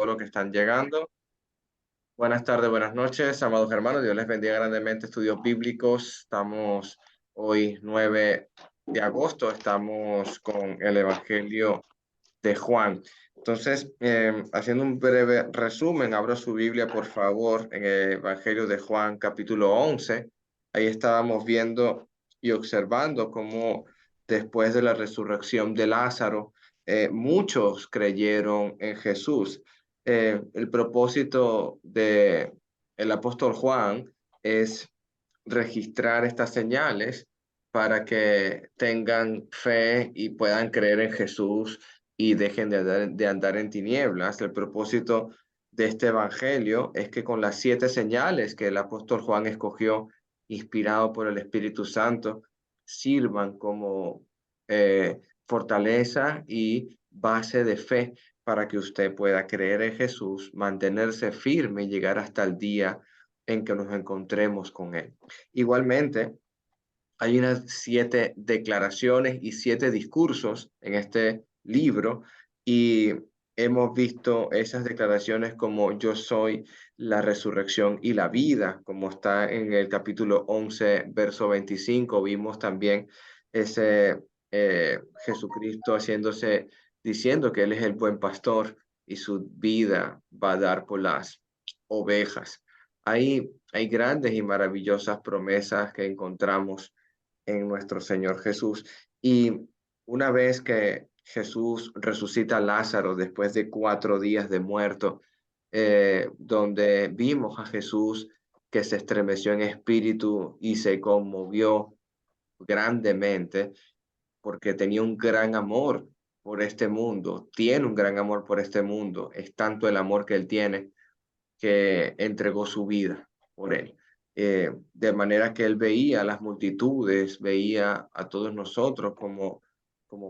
los que están llegando. Buenas tardes, buenas noches, amados hermanos. Dios les bendiga grandemente. Estudios bíblicos. Estamos hoy 9 de agosto. Estamos con el Evangelio de Juan. Entonces, haciendo un breve resumen, abra su Biblia, por favor, en el Evangelio de Juan, capítulo 11. Ahí estábamos viendo y observando cómo después de la resurrección de Lázaro, muchos creyeron en Jesús. El propósito de el apóstol Juan es registrar estas señales para que tengan fe y puedan creer en Jesús y dejen de andar en tinieblas. El propósito de este evangelio es que con las 7 señales que el apóstol Juan escogió, inspirado por el Espíritu Santo, sirvan como fortaleza y base de fe para que usted pueda creer en Jesús, mantenerse firme y llegar hasta el día en que nos encontremos con Él. Igualmente, hay unas 7 declaraciones y 7 discursos en este libro y hemos visto esas declaraciones como yo soy la resurrección y la vida, como está en el capítulo 11, verso 25. Vimos también ese Jesucristo diciendo que Él es el buen pastor y su vida va a dar por las ovejas. Hay grandes y maravillosas promesas que encontramos en nuestro Señor Jesús. Y una vez que Jesús resucita a Lázaro después de 4 días de muerto, donde vimos a Jesús que se estremeció en espíritu y se conmovió grandemente porque tenía un gran amor por este mundo, tiene un gran amor por este mundo, es tanto el amor que él tiene que entregó su vida por él. De manera que él veía a las multitudes, veía a todos nosotros como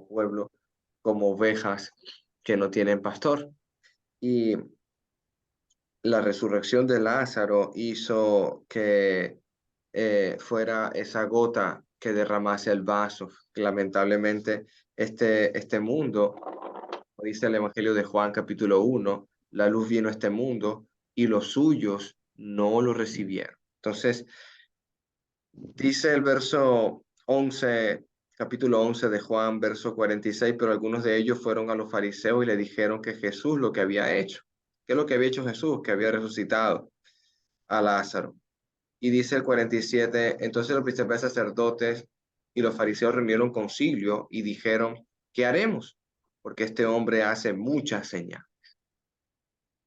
pueblo, como ovejas que no tienen pastor. Y la resurrección de Lázaro hizo que fuera esa gota que derramase el vaso. Lamentablemente, este mundo, como dice el Evangelio de Juan capítulo 1, la luz vino a este mundo y los suyos no lo recibieron. Entonces, dice el verso 11, capítulo 11 de Juan, verso 46, pero algunos de ellos fueron a los fariseos y le dijeron que Jesús lo que había hecho. ¿Qué es lo que había hecho Jesús? Que había resucitado a Lázaro. Y dice el 47, entonces los principales sacerdotes y los fariseos reunieron un concilio y dijeron, ¿qué haremos? Porque este hombre hace muchas señales.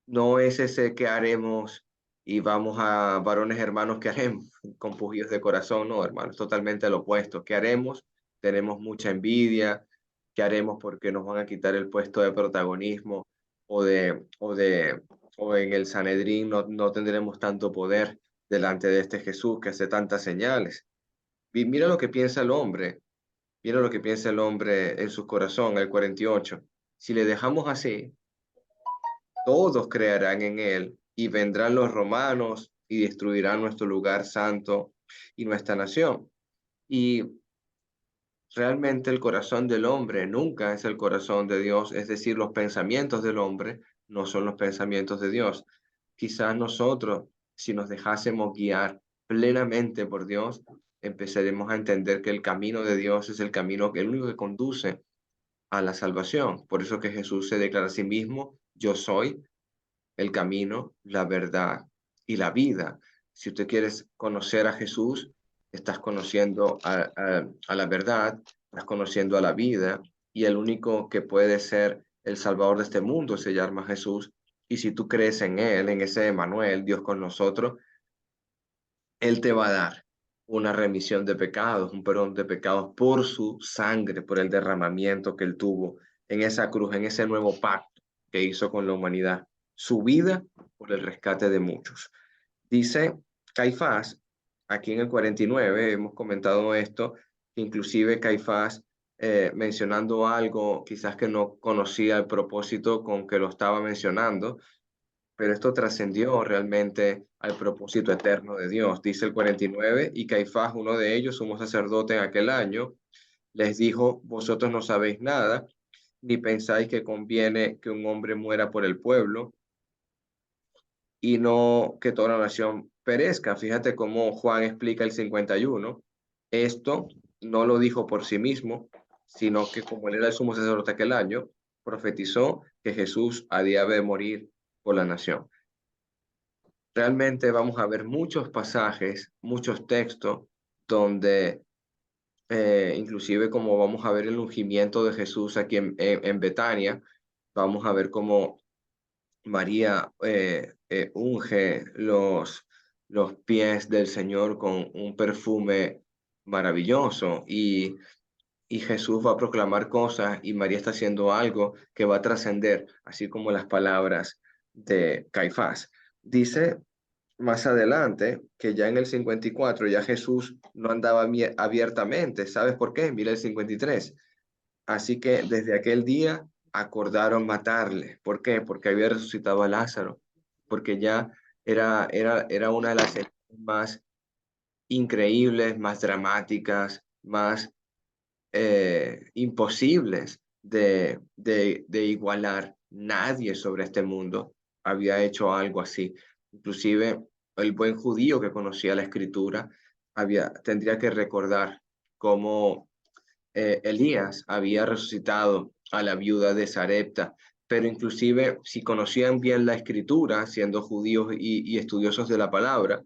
No es ese que haremos y vamos a varones hermanos que haremos con pujidos de corazón, no, hermanos, totalmente lo opuesto. ¿Qué haremos? Tenemos mucha envidia. ¿Qué haremos porque nos van a quitar el puesto de protagonismo o en el Sanedrín no tendremos tanto poder delante de este Jesús que hace tantas señales? Y mira lo que piensa el hombre, mira lo que piensa el hombre en su corazón, el 48. Si le dejamos así, todos creerán en él y vendrán los romanos y destruirán nuestro lugar santo y nuestra nación. Y realmente el corazón del hombre nunca es el corazón de Dios, es decir, los pensamientos del hombre no son los pensamientos de Dios. Quizás nosotros, si nos dejásemos guiar plenamente por Dios, empezaremos a entender que el camino de Dios es el camino, el único que conduce a la salvación. Por eso que Jesús se declara a sí mismo, yo soy el camino, la verdad y la vida. Si usted quiere conocer a Jesús, estás conociendo a la verdad, estás conociendo a la vida, y el único que puede ser el Salvador de este mundo se llama Jesús. Y si tú crees en Él, en ese Emmanuel, Dios con nosotros, Él te va a dar una remisión de pecados, un perdón de pecados por su sangre, por el derramamiento que Él tuvo en esa cruz, en ese nuevo pacto que hizo con la humanidad, su vida por el rescate de muchos. Dice Caifás, aquí en el 49, hemos comentado esto, que inclusive Caifás, mencionando algo quizás que no conocía el propósito con que lo estaba mencionando, pero esto trascendió realmente al propósito eterno de Dios. Dice el 49, y Caifás, uno de ellos, sumo sacerdote en aquel año, les dijo, vosotros no sabéis nada, ni pensáis que conviene que un hombre muera por el pueblo y no que toda la nación perezca. Fíjate cómo Juan explica el 51. Esto no lo dijo por sí mismo, sino que como él era el sumo sacerdote aquel año, profetizó que Jesús había de morir por la nación. Realmente vamos a ver muchos pasajes, muchos textos donde inclusive como vamos a ver el ungimiento de Jesús aquí en Betania, vamos a ver cómo María unge los pies del Señor con un perfume maravilloso y Jesús va a proclamar cosas y María está haciendo algo que va a trascender, así como las palabras de Caifás. Dice más adelante que ya en el 54 ya Jesús no andaba abiertamente. ¿Sabes por qué? Mira el 53. Así que desde aquel día acordaron matarle. ¿Por qué? Porque había resucitado a Lázaro, porque ya era una de las señales más increíbles, más dramáticas, más imposibles de igualar. Nadie sobre este mundo había hecho algo así. Inclusive el buen judío que conocía la escritura tendría que recordar cómo Elías había resucitado a la viuda de Sarepta, pero inclusive si conocían bien la escritura, siendo judíos y estudiosos de la palabra,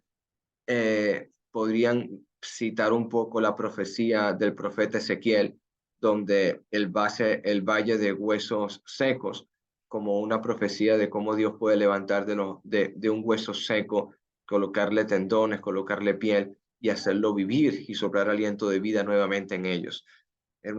podrían citar un poco la profecía del profeta Ezequiel, donde el valle de huesos secos, como una profecía de cómo Dios puede levantar de un hueso seco, colocarle tendones, colocarle piel y hacerlo vivir y soplar aliento de vida nuevamente en ellos. Era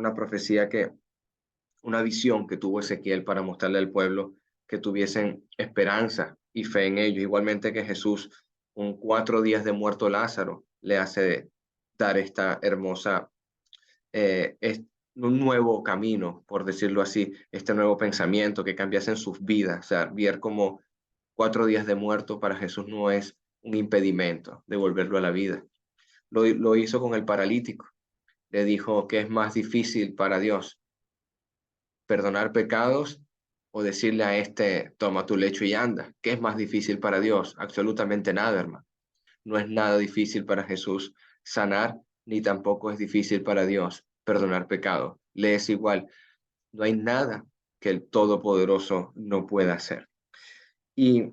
una visión que tuvo Ezequiel para mostrarle al pueblo que tuviesen esperanza y fe en ellos. Igualmente que Jesús, un 4 días de muerto Lázaro, le hace dar esta hermosa, un nuevo camino, por decirlo así, este nuevo pensamiento que cambiase en sus vidas. O sea, ver como 4 días de muerto para Jesús no es un impedimento de volverlo a la vida. Lo hizo con el paralítico. Le dijo que es más difícil para Dios perdonar pecados o decirle a este, toma tu lecho y anda. ¿Qué es más difícil para Dios? Absolutamente nada, hermano. No es nada difícil para Jesús sanar, ni tampoco es difícil para Dios perdonar pecados. Le es igual. No hay nada que el Todopoderoso no pueda hacer. Y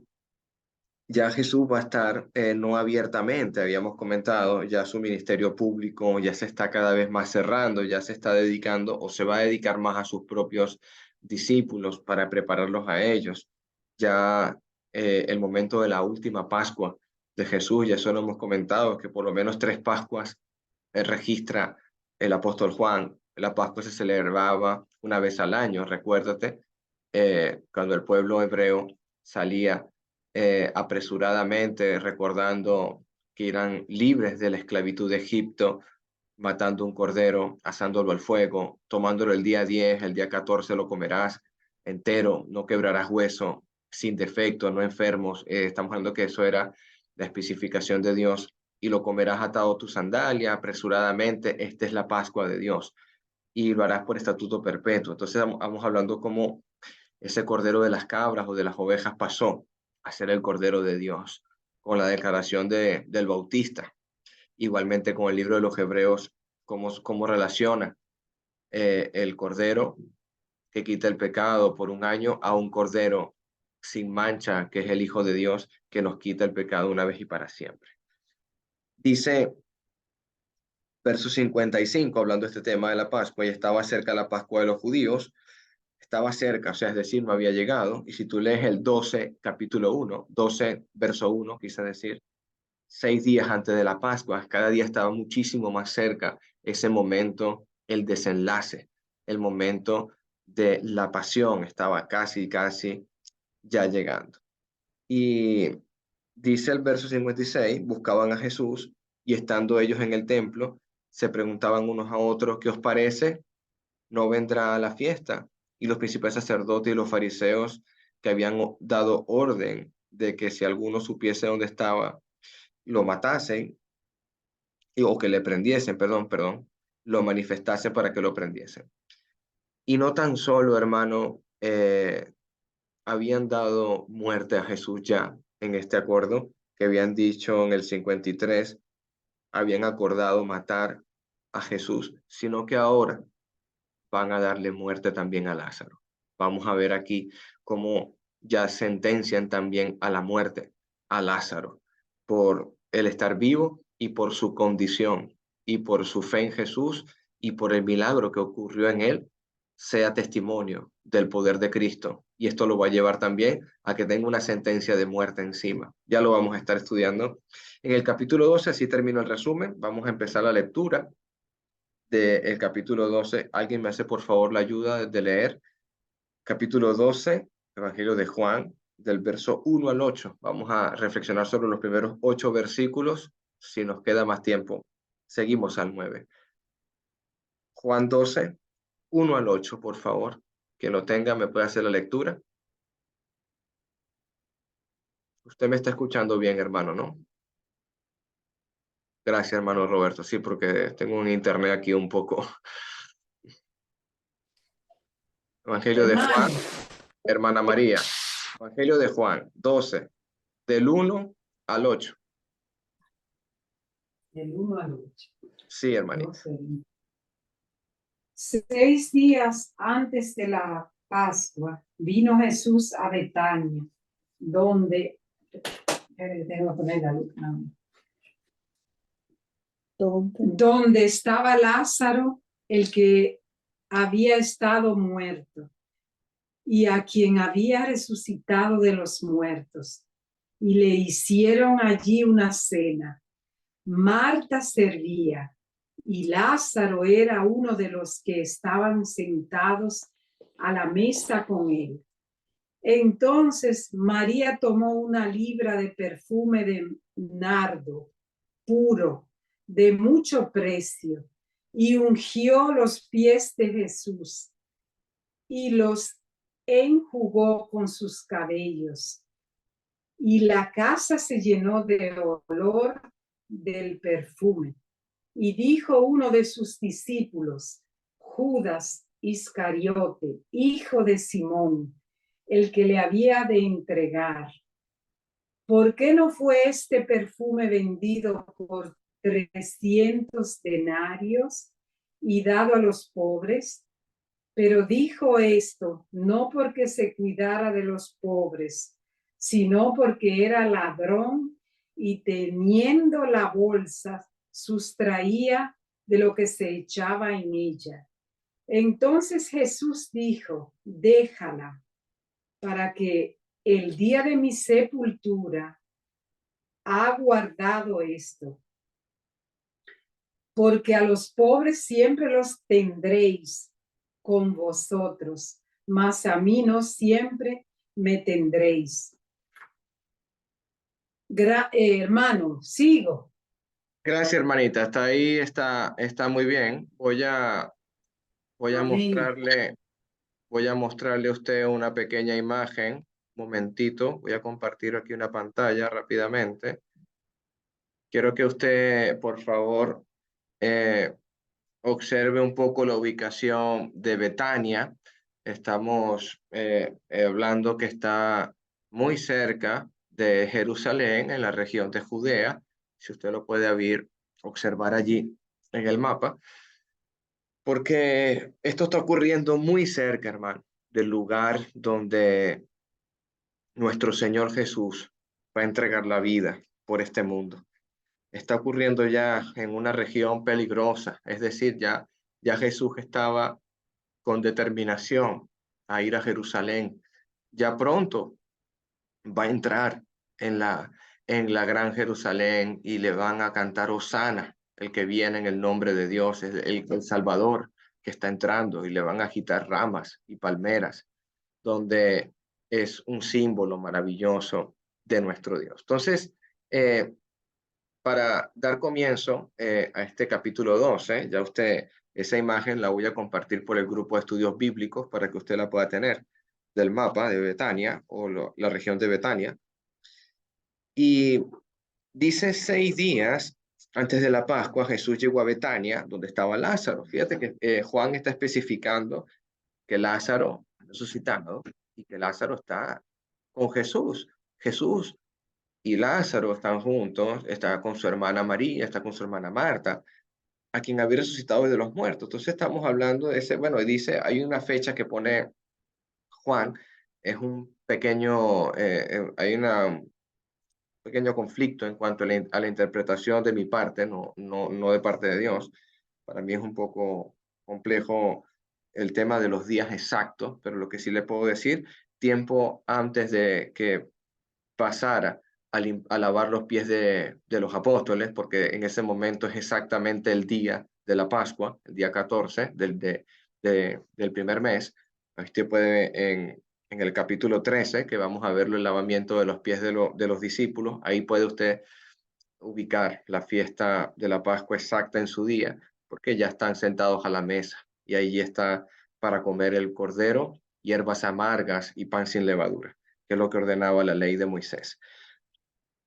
ya Jesús va a estar no abiertamente, habíamos comentado, ya su ministerio público ya se está cada vez más cerrando, ya se está dedicando o se va a dedicar más a sus propios discípulos para prepararlos a ellos. Ya el momento de la última Pascua de Jesús, ya eso lo hemos comentado, que por lo menos 3 Pascuas registra el apóstol Juan. La Pascua se celebraba una vez al año, recuérdate, cuando el pueblo hebreo salía apresuradamente, recordando que eran libres de la esclavitud de Egipto, matando un cordero, asándolo al fuego, tomándolo el día 10, el día 14 lo comerás entero, no quebrarás hueso, sin defecto, no enfermos. Estamos hablando que eso era la especificación de Dios. Y lo comerás atado a tu sandalia apresuradamente. Esta es la Pascua de Dios. Y lo harás por estatuto perpetuo. Entonces vamos hablando cómo ese cordero de las cabras o de las ovejas pasó a ser el cordero de Dios con la declaración del Bautista. Igualmente con el libro de los Hebreos, cómo relaciona el cordero que quita el pecado por un año a un cordero sin mancha, que es el Hijo de Dios, que nos quita el pecado una vez y para siempre. Dice verso 55, hablando de este tema de la Pascua, y estaba cerca la Pascua de los judíos, estaba cerca, o sea, es decir, no había llegado. Y si tú lees el 12, capítulo 1, 12, verso 1, quise decir, 6 días antes de la Pascua, cada día estaba muchísimo más cerca ese momento, el desenlace, el momento de la pasión, estaba casi, casi ya llegando. Y dice el verso 56, buscaban a Jesús y estando ellos en el templo, se preguntaban unos a otros, ¿qué os parece? ¿No vendrá a la fiesta? Y los principales sacerdotes y los fariseos que habían dado orden de que si alguno supiese dónde estaba, lo matasen, o que le prendiesen, perdón, lo manifestasen para que lo prendiesen. Y no tan solo, hermano, habían dado muerte a Jesús ya, en este acuerdo que habían dicho en el 53, habían acordado matar a Jesús, sino que ahora van a darle muerte también a Lázaro. Vamos a ver aquí cómo ya sentencian también a la muerte a Lázaro por el estar vivo y por su condición y por su fe en Jesús y por el milagro que ocurrió en él, sea testimonio del poder de Cristo. Y esto lo va a llevar también a que tenga una sentencia de muerte encima. Ya lo vamos a estar estudiando. En el capítulo 12, así termino el resumen, vamos a empezar la lectura del capítulo 12. ¿Alguien me hace por favor la ayuda de leer? Capítulo 12, Evangelio de Juan, del verso 1 al 8. Vamos a reflexionar sobre los primeros 8 versículos. Si nos queda más tiempo, seguimos al 9. Juan 12, 1 al 8, por favor. Quien lo tenga me puede hacer la lectura. Usted me está escuchando bien, hermano, ¿no? Gracias, hermano Roberto. Sí, porque tengo un internet aquí un poco. Evangelio de Juan, Hermano, hermana María. Evangelio de Juan 12, del 1 al 8. del 1 al 8. Sí, hermanita. 12. 6 días antes de la Pascua, vino Jesús a Betania, donde, tengo que poner la luz, no. Donde estaba Lázaro, el que había estado muerto, y a quien había resucitado de los muertos. Y le hicieron allí una cena. Marta servía, y Lázaro era uno de los que estaban sentados a la mesa con él. Entonces María tomó una libra de perfume de nardo puro, de mucho precio, y ungió los pies de Jesús, y los enjugó con sus cabellos. Y la casa se llenó de olor del perfume. Y dijo uno de sus discípulos, Judas Iscariote, hijo de Simón, el que le había de entregar: ¿por qué no fue este perfume vendido por 300 denarios y dado a los pobres? Pero dijo esto no porque se cuidara de los pobres, sino porque era ladrón y teniendo la bolsa sustraía de lo que se echaba en ella. Entonces Jesús dijo: déjala, para que el día de mi sepultura ha guardado esto. Porque a los pobres siempre los tendréis con vosotros, mas a mí no siempre me tendréis. Hermano, sigo. Gracias, hermanita. Hasta ahí está muy bien. Voy a Amén. mostrarle a usted una pequeña imagen. Un momentito. Voy a compartir aquí una pantalla rápidamente. Quiero que usted, por favor, observe un poco la ubicación de Betania. Estamos hablando que está muy cerca de Jerusalén, en la región de Judea. Si usted lo puede observar allí en el mapa, porque esto está ocurriendo muy cerca, hermano, del lugar donde nuestro Señor Jesús va a entregar la vida por este mundo. Está ocurriendo ya en una región peligrosa, es decir, ya Jesús estaba con determinación a ir a Jerusalén. Ya pronto va a entrar en la gran Jerusalén y le van a cantar Hosana, el que viene en el nombre de Dios, es el Salvador que está entrando, y le van a agitar ramas y palmeras, donde es un símbolo maravilloso de nuestro Dios. Entonces, para dar comienzo a este capítulo 12, ya usted, esa imagen la voy a compartir por el grupo de estudios bíblicos para que usted la pueda tener, del mapa de Betania o la región de Betania. Y dice 6 días antes de la Pascua, Jesús llegó a Betania, donde estaba Lázaro. Fíjate que Juan está especificando que Lázaro ha resucitado y que Lázaro está con Jesús. Jesús y Lázaro están juntos, está con su hermana María, está con su hermana Marta, a quien había resucitado de los muertos. Entonces estamos hablando de ese, bueno, dice, hay una fecha que pone Juan, es un pequeño, hay un pequeño conflicto en cuanto a la interpretación de mi parte, no de parte de Dios. Para mí es un poco complejo el tema de los días exactos, pero lo que sí le puedo decir, tiempo antes de que pasara a lavar los pies de los apóstoles, porque en ese momento es exactamente el día de la Pascua, el día 14 del primer mes. Usted puede en el capítulo 13, que vamos a verlo, el lavamiento de los pies de los discípulos, ahí puede usted ubicar la fiesta de la Pascua exacta en su día, porque ya están sentados a la mesa y ahí está para comer el cordero, hierbas amargas y pan sin levadura, que es lo que ordenaba la ley de Moisés.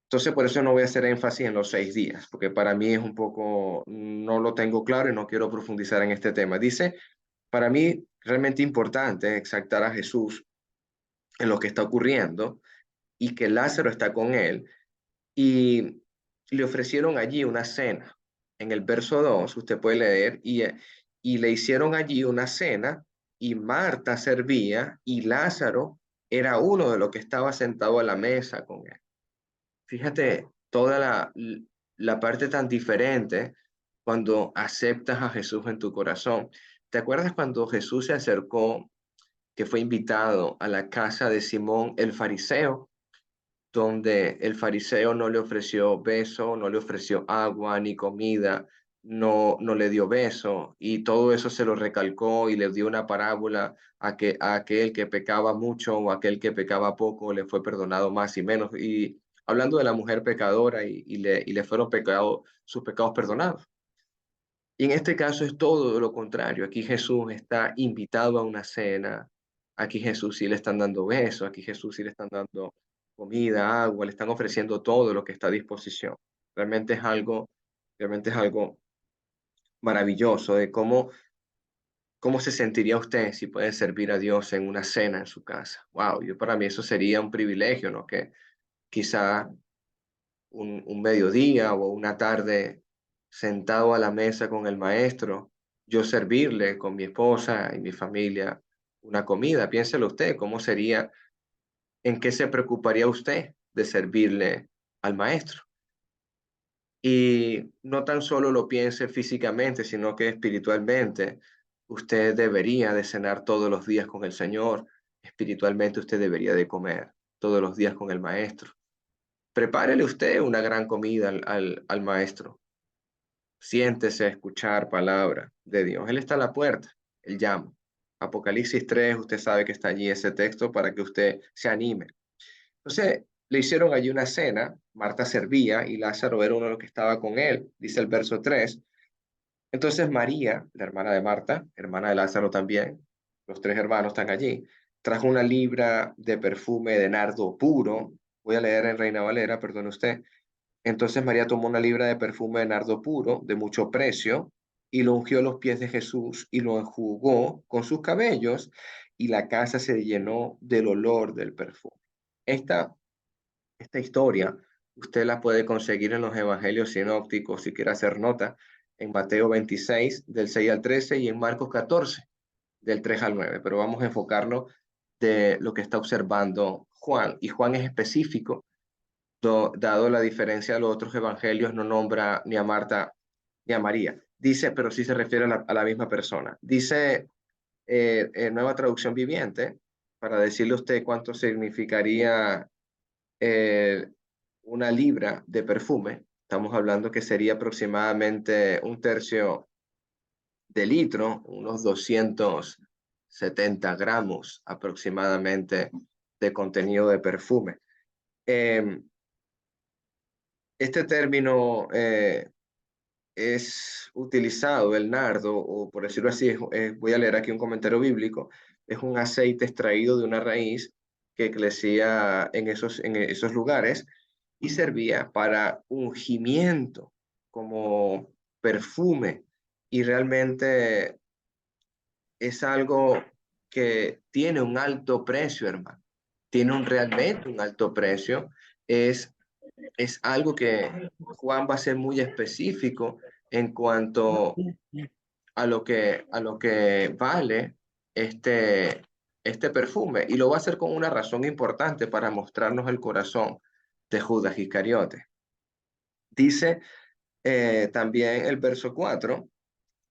Entonces, por eso no voy a hacer énfasis en los 6 días, porque para mí es un poco, no lo tengo claro y no quiero profundizar en este tema. Dice, para mí realmente importante exaltar a Jesús en lo que está ocurriendo y que Lázaro está con él y le ofrecieron allí una cena. En el verso 2 usted puede leer, y le hicieron allí una cena, y Marta servía, y Lázaro era uno de los que estaba sentado a la mesa con él. Fíjate toda la parte tan diferente cuando aceptas a Jesús en tu corazón. ¿Te acuerdas cuando Jesús se acercó, que fue invitado a la casa de Simón el fariseo, donde el fariseo no le ofreció beso, no le ofreció agua ni comida, no le dio beso, y todo eso se lo recalcó y le dio una parábola a aquel que pecaba mucho o aquel que pecaba poco le fue perdonado más y menos, y hablando de la mujer pecadora y le fueron sus pecados perdonados. Y en este caso es todo lo contrario. Aquí Jesús está invitado a una cena. Aquí Jesús sí le están dando besos. Aquí Jesús sí le están dando comida, agua. Le están ofreciendo todo lo que está a disposición. Realmente es algo, realmente es algo maravilloso de cómo se sentiría usted si puede servir a Dios en una cena en su casa. Wow, para mí eso sería un privilegio, ¿no? Que quizá un mediodía o una tarde sentado a la mesa con el maestro, yo servirle con mi esposa y mi familia una comida. Piénselo usted, ¿cómo sería, en qué se preocuparía usted de servirle al maestro? Y no tan solo lo piense físicamente, sino que espiritualmente usted debería de cenar todos los días con el Señor. Espiritualmente usted debería de comer todos los días con el maestro. Prepárele usted una gran comida al maestro. Siéntese a escuchar palabra de Dios. Él está a la puerta, Él llama. Apocalipsis 3, usted sabe que está allí ese texto para que usted se anime. Entonces, le hicieron allí una cena, Marta servía y Lázaro era uno de los que estaba con él, dice el verso 3. Entonces María, la hermana de Marta, hermana de Lázaro también, los tres hermanos están allí, trajo una libra de perfume de nardo puro. Voy a leer en Reina Valera, perdone usted. Entonces María tomó una libra de perfume de nardo puro, de mucho precio, y lo ungió a los pies de Jesús y lo enjugó con sus cabellos, y la casa se llenó del olor del perfume. Esta, esta historia usted la puede conseguir en los evangelios sinópticos, si quiere hacer nota, en Mateo 26, del 6 al 13, y en Marcos 14, del 3 al 9. Pero vamos a enfocarlo de lo que está observando Juan, y Juan es específico, dado la diferencia de los otros evangelios, no nombra ni a Marta ni a María. Dice, pero sí se refiere a la misma persona. Dice Nueva Traducción Viviente, para decirle a usted cuánto significaría eh, una libra de perfume. Estamos hablando que sería aproximadamente un tercio de litro, unos 270 gramos aproximadamente de contenido de perfume. Eh, este término es utilizado, el nardo, o por decirlo así, voy a leer aquí un comentario bíblico, es un aceite extraído de una raíz que crecía en esos lugares y servía para ungimiento, como perfume, y realmente es algo que tiene un alto precio, hermano. Tiene realmente un alto precio. Es es algo que Juan va a ser muy específico en cuanto a lo que vale este perfume, y lo va a hacer con una razón importante para mostrarnos el corazón de Judas Iscariote. Dice también el verso 4: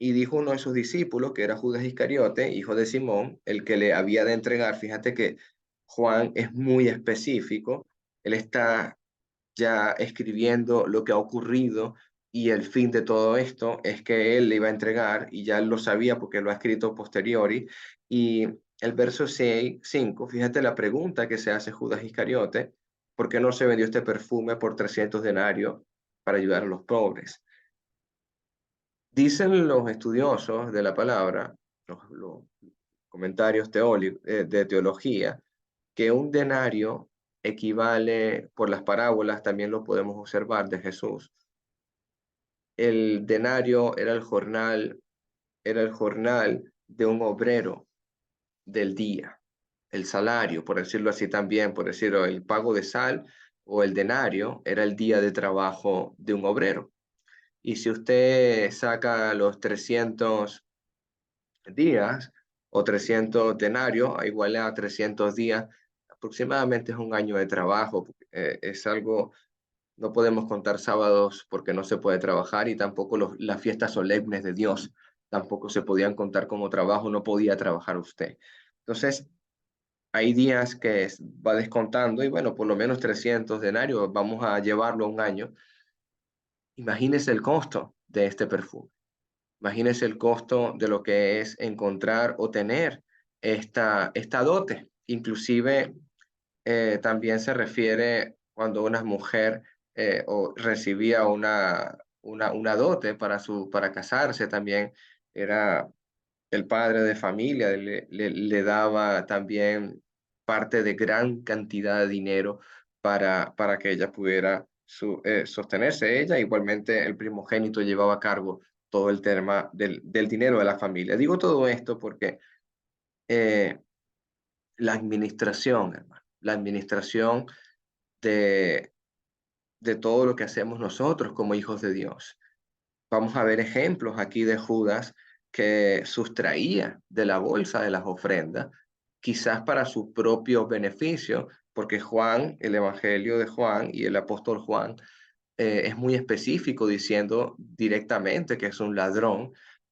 y dijo uno de sus discípulos, que era Judas Iscariote, hijo de Simón, el que le había de entregar. Fíjate que Juan es muy específico, él está ya escribiendo lo que ha ocurrido, y el fin de todo esto es que él le iba a entregar, y ya él lo sabía porque lo ha escrito posteriori. Y el verso 5, fíjate la pregunta que se hace Judas Iscariote: ¿por qué no se vendió este perfume por 300 denarios para ayudar a los pobres? Dicen los estudiosos de la palabra, los comentarios de teología, que un denario equivale, por las parábolas también lo podemos observar de Jesús. El denario era el jornal de un obrero del día, el salario, por decirlo así también, por decirlo, el pago de sal o el denario era el día de trabajo de un obrero. Y si usted saca los 300 días o 300 denarios, igual a 300 días, aproximadamente es un año de trabajo. Es algo, no podemos contar sábados porque no se puede trabajar, y tampoco las fiestas solemnes de Dios tampoco se podían contar como trabajo, no podía trabajar usted. Entonces, hay días que va descontando, y bueno, por lo menos 300 denarios, vamos a llevarlo a un año. Imagínese el costo de este perfume. Imagínese el costo de lo que es encontrar o tener esta dote. Inclusive también se refiere cuando una mujer recibía una dote para casarse. También era el padre de familia, le daba también parte de gran cantidad de dinero para que ella pudiera sostenerse. Ella, igualmente, el primogénito llevaba a cargo todo el tema del dinero de la familia. Digo todo esto porque eh, la administración, hermano, la administración de, de todo lo que hacemos nosotros como hijos de Dios. Vamos a ver ejemplos aquí de Judas que sustraía de la bolsa de las ofrendas, quizás para su propio beneficio, porque Juan, el Evangelio de Juan y el apóstol Juan, es muy específico diciendo directamente que es un ladrón,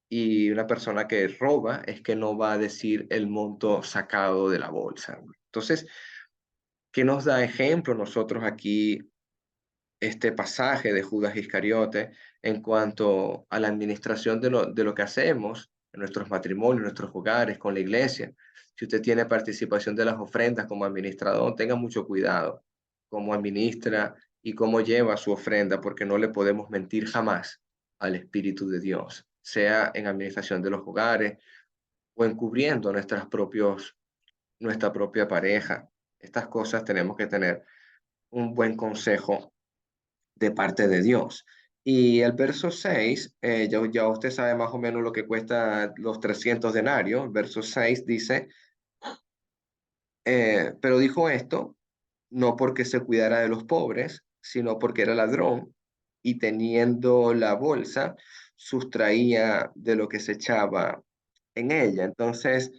y una persona que roba es que no va a decir el monto sacado de la bolsa. Entonces, ¿qué nos da ejemplo nosotros aquí este pasaje de Judas Iscariote en cuanto a la administración de lo que hacemos en nuestros matrimonios, en nuestros hogares, con la iglesia? Si usted tiene participación de las ofrendas como administrador, tenga mucho cuidado cómo administra y cómo lleva su ofrenda, porque no le podemos mentir jamás al Espíritu de Dios, sea en administración de los hogares o encubriendo nuestra propia pareja. Estas cosas tenemos que tener un buen consejo de parte de Dios. Y el verso 6, ya usted sabe más o menos lo que cuesta los 300 denarios. El verso 6 dice, pero dijo esto no porque se cuidara de los pobres, sino porque era ladrón, y teniendo la bolsa, sustraía de lo que se echaba en ella. Entonces,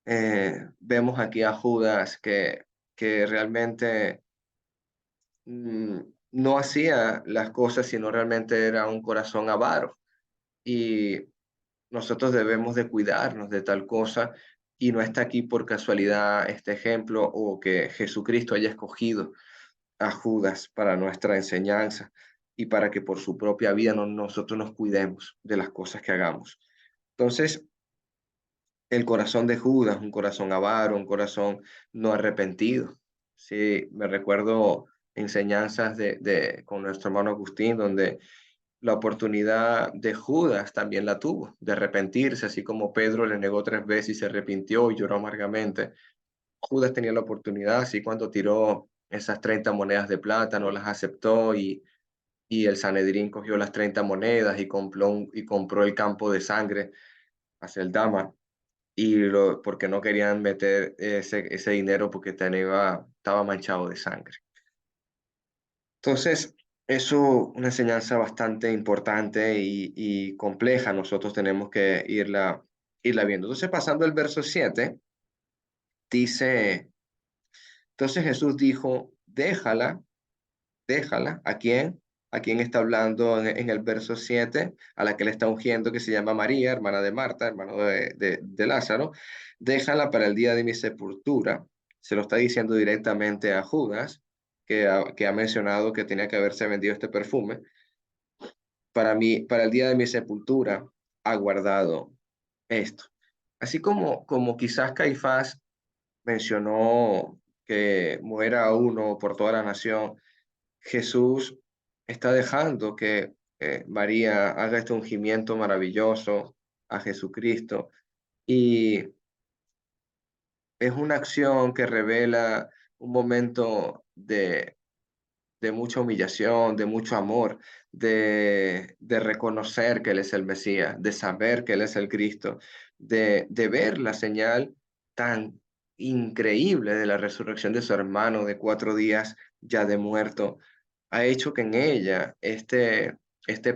vemos aquí a Judas que realmente mm, no hacía las cosas, sino realmente era un corazón avaro. Y nosotros debemos de cuidarnos de tal cosa, y no está aquí por casualidad este ejemplo, o que Jesucristo haya escogido a Judas para nuestra enseñanza y para que por su propia vida nosotros nos cuidemos de las cosas que hagamos. Entonces, el corazón de Judas, un corazón avaro, un corazón no arrepentido. Sí, me recuerdo enseñanzas con nuestro hermano Agustín, donde la oportunidad de Judas también la tuvo, de arrepentirse, así como Pedro le negó 3 veces y se arrepintió y lloró amargamente. Judas tenía la oportunidad, así cuando tiró esas 30 monedas de plata, no las aceptó, y el Sanedrín cogió las 30 monedas y compró el campo de sangre hacia el Dama, porque no querían meter ese dinero porque estaba manchado de sangre. Entonces, eso es una enseñanza bastante importante y compleja. Nosotros tenemos que irla viendo. Entonces, pasando al verso 7 dice, entonces Jesús dijo, déjala. ¿A quién? ¿A quién está hablando en el verso 7? A la que le está ungiendo, que se llama María, hermana de Marta, hermano de Lázaro. Déjala para el día de mi sepultura. Se lo está diciendo directamente a Judas, que ha mencionado que tenía que haberse vendido este perfume. Para mí, para el día de mi sepultura, ha guardado esto. Así como quizás Caifás mencionó que muera uno por toda la nación, Jesús está dejando que María haga este ungimiento maravilloso a Jesucristo y es una acción que revela un momento de mucha humillación, de mucho amor, de reconocer que Él es el Mesías, de saber que Él es el Cristo, de ver la señal tan increíble de la resurrección de su hermano de 4 días ya de muerto, ha hecho que en ella este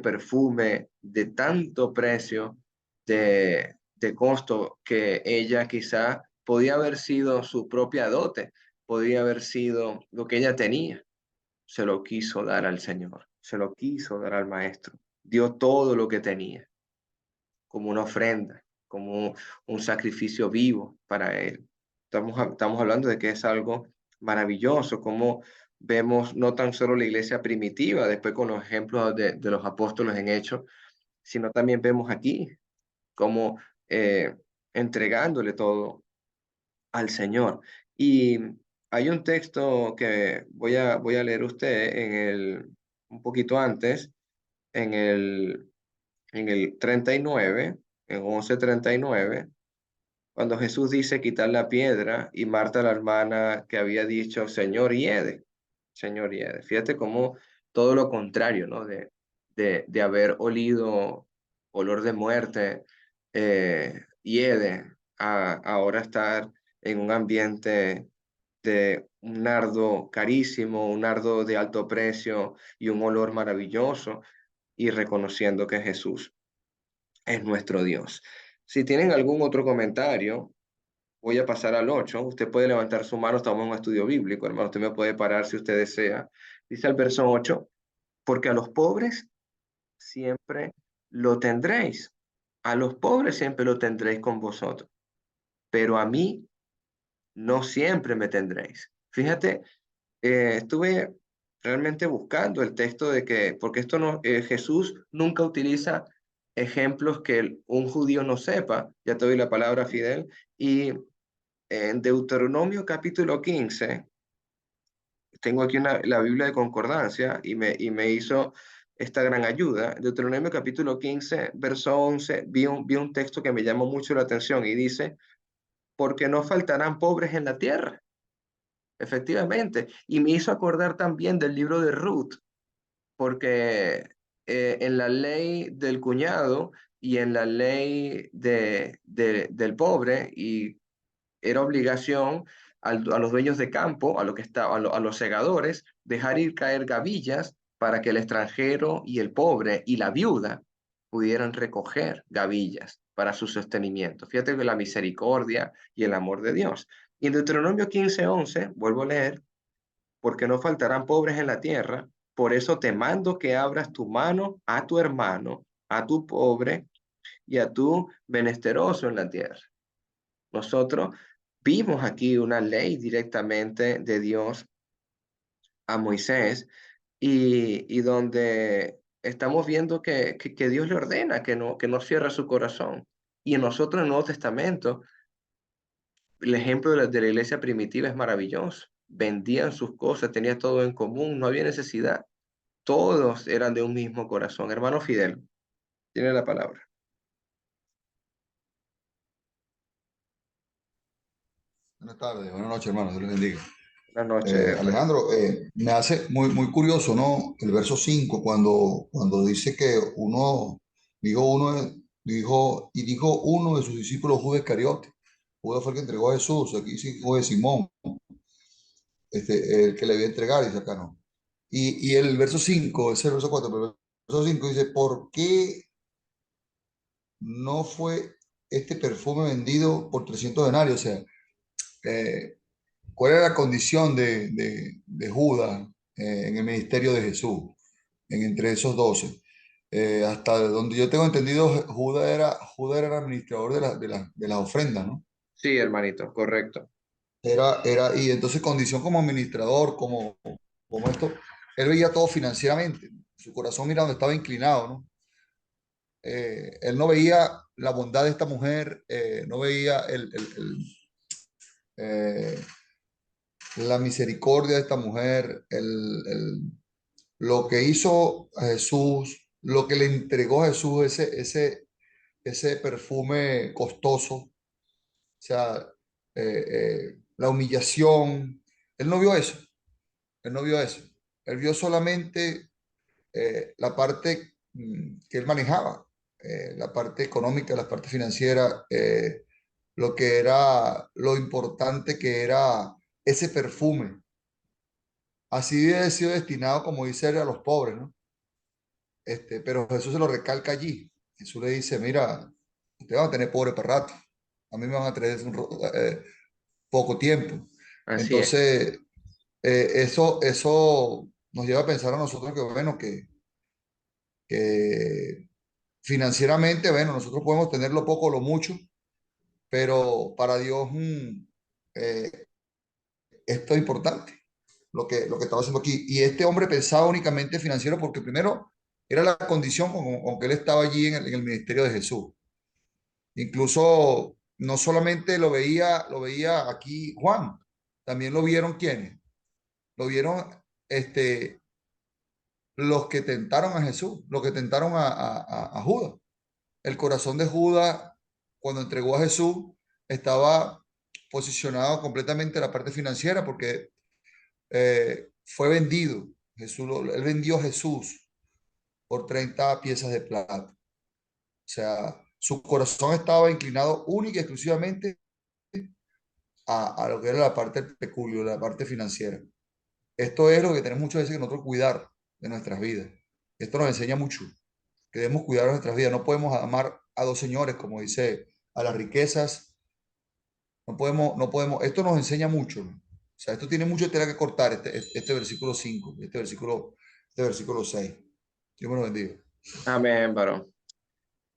perfume de tanto precio, de costo, que ella quizá podía haber sido su propia dote, podía haber sido lo que ella tenía, se lo quiso dar al Señor, se lo quiso dar al Maestro. Dio todo lo que tenía como una ofrenda, como un sacrificio vivo para Él. Estamos hablando de que es algo maravilloso, como vemos no tan solo la iglesia primitiva, después con los ejemplos de los apóstoles en Hechos, sino también vemos aquí como entregándole todo al Señor. Y hay un texto que voy a leer usted un poquito antes, en el 39, en 11:39, cuando Jesús dice quitar la piedra y Marta, la hermana, que había dicho, Señor, hiede, Señor, hiede. Fíjate cómo todo lo contrario, ¿no? De haber olido olor de muerte, hiede, a ahora estar en un ambiente de un nardo carísimo, un nardo de alto precio y un olor maravilloso, y reconociendo que Jesús es nuestro Dios. Si tienen algún otro comentario, voy a pasar al 8. Usted puede levantar su mano, estamos en un estudio bíblico, hermano. Usted me puede parar si usted desea. Dice el verso 8, porque a los pobres siempre lo tendréis. A los pobres siempre lo tendréis con vosotros, pero a mí no siempre me tendréis. Fíjate, estuve realmente buscando el texto de que, porque esto no, Jesús nunca utiliza ejemplos que un judío no sepa, ya te doy la palabra, Fidel, y en Deuteronomio capítulo 15, tengo aquí la Biblia de Concordancia y me hizo esta gran ayuda. Deuteronomio capítulo 15, verso 11, vi un texto que me llamó mucho la atención y dice, porque no faltarán pobres en la tierra. Efectivamente, y me hizo acordar también del libro de Ruth, porque en la ley del cuñado y en la ley del pobre, y era obligación a los dueños de campo, a los segadores, dejar ir caer gavillas para que el extranjero y el pobre y la viuda pudieran recoger gavillas para su sostenimiento. Fíjate que la misericordia y el amor de Dios. Y en Deuteronomio 15:11, vuelvo a leer, porque no faltarán pobres en la tierra, por eso te mando que abras tu mano a tu hermano, a tu pobre y a tu menesteroso en la tierra. Nosotros vimos aquí una ley directamente de Dios a Moisés y donde estamos viendo que Dios le ordena que no cierre su corazón. Y en nosotros en el Nuevo Testamento, el ejemplo de la iglesia primitiva es maravilloso. Vendían sus cosas, tenían todo en común, no había necesidad. Todos eran de un mismo corazón. Hermano Fidel, tiene la palabra. Buenas tardes, buenas noches, hermano. Dios les bendiga. Buenas noches, hermano. Alejandro, me hace muy curioso, ¿no? El verso 5 cuando dice que dijo dijo uno de sus discípulos, Judas Iscariote. Judas fue el que entregó a Jesús. Aquí sí, hijo de Simón, el que le iba a entregar, dice acá, ¿no? Y el verso 5, ese es el verso 4, pero el verso 5 dice, ¿por qué no fue este perfume vendido por 300 denarios? O sea, eh, ¿cuál era la condición de Judas en el ministerio de Jesús, entre esos 12? Hasta donde yo tengo entendido, Judas era el administrador de las ofrendas, ¿no? Sí, hermanito, correcto. Y entonces condición como administrador, como esto, él veía todo financieramente. Su corazón mira donde estaba inclinado, ¿no? Él no veía la bondad de esta mujer, no veía eh, la misericordia de esta mujer, lo que hizo a Jesús, lo que le entregó a Jesús, ese perfume costoso, o sea, la humillación. Él no vio eso, él no vio eso. Él vio solamente la parte que él manejaba, la parte económica, la parte financiera, lo que era, lo importante que era ese perfume. Así debe sido destinado, como dice él, a los pobres, ¿no? Pero Jesús se lo recalca allí. Jesús le dice, mira, ustedes van a tener pobre para rato. A mí me van a traer poco tiempo. Así es. Entonces, eso nos lleva a pensar a nosotros que, bueno, que financieramente, bueno, nosotros podemos tener lo poco o lo mucho, pero para Dios eh, esto es importante, lo que estaba haciendo aquí. Y este hombre pensaba únicamente financiero porque primero era la condición con que él estaba allí en el ministerio de Jesús. Incluso no solamente lo veía aquí Juan, también lo vieron quienes, lo vieron este, los que tentaron a Jesús, los que tentaron a Judas. El corazón de Judas, cuando entregó a Jesús, estaba posicionado completamente en la parte financiera porque fue vendido. Él vendió a Jesús por 30 piezas de plata. O sea, su corazón estaba inclinado única y exclusivamente a lo que era la parte del peculio, la parte financiera. Esto es lo que tenemos muchas veces que nosotros cuidar de nuestras vidas. Esto nos enseña mucho, que debemos cuidar de nuestras vidas. No podemos amar a dos señores, como dice, a las riquezas. No podemos, esto nos enseña mucho, ¿no? O sea, esto tiene mucho tela que cortar, este versículo 5, este versículo 6. Dios me lo bendiga. Amén, varón.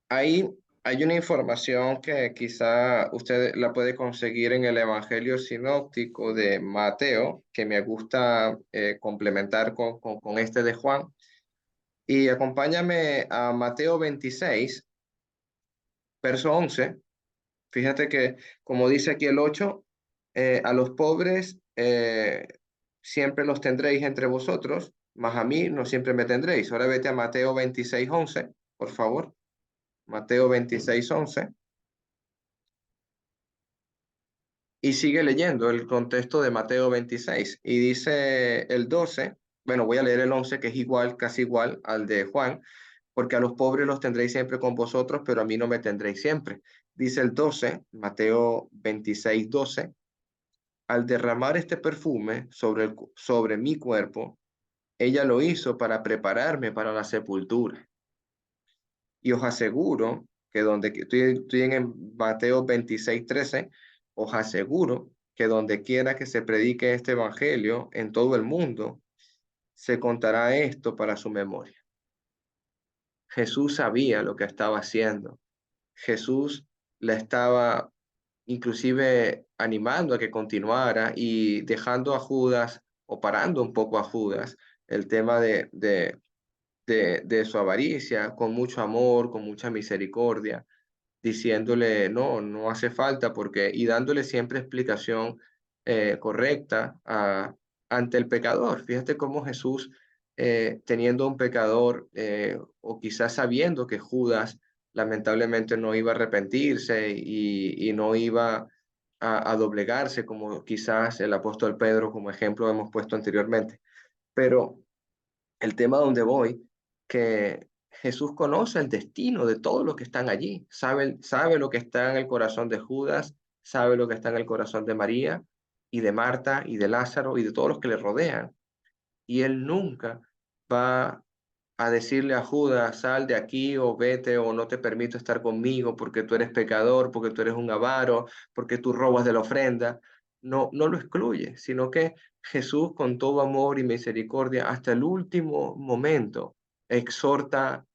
Ahí hay una información que quizá usted la puede conseguir en el Evangelio Sinóptico de Mateo, que me gusta complementar con este de Juan. Y acompáñame a Mateo 26, verso 11. Fíjate que, como dice aquí el 8, a los pobres siempre los tendréis entre vosotros, mas a mí no siempre me tendréis. Ahora vete a Mateo 26, 11, por favor. Mateo 26, 11. Y sigue leyendo el contexto de Mateo 26. Y dice el 12, bueno, voy a leer el 11, que es igual, casi igual al de Juan, porque a los pobres los tendréis siempre con vosotros, pero a mí no me tendréis siempre. Dice el 12, Mateo 26, 12, al derramar este perfume sobre mi cuerpo, ella lo hizo para prepararme para la sepultura. Y os aseguro que estoy en Mateo 26, 13, os aseguro que donde quiera que se predique este evangelio en todo el mundo, se contará esto para su memoria. Jesús sabía lo que estaba haciendo. Jesús la estaba inclusive animando a que continuara y dejando a Judas o parando un poco a Judas el tema de su avaricia, con mucho amor, con mucha misericordia, diciéndole, no, no hace falta, porque, y dándole siempre explicación correcta ante el pecador. Fíjate cómo Jesús, teniendo un pecador, o quizás sabiendo que Judas lamentablemente no iba a arrepentirse y no iba a doblegarse, como quizás el apóstol Pedro, como ejemplo hemos puesto anteriormente. Pero el tema donde voy, que Jesús conoce el destino de todos los que están allí, sabe lo que está en el corazón de Judas, sabe lo que está en el corazón de María y de Marta y de Lázaro y de todos los que le rodean. Y él nunca va a decirle a Judas, sal de aquí o vete o no te permito estar conmigo porque tú eres pecador, porque tú eres un avaro, porque tú robas de la ofrenda. No, no lo excluye, sino que Jesús con todo amor y misericordia hasta el último momento exhorta,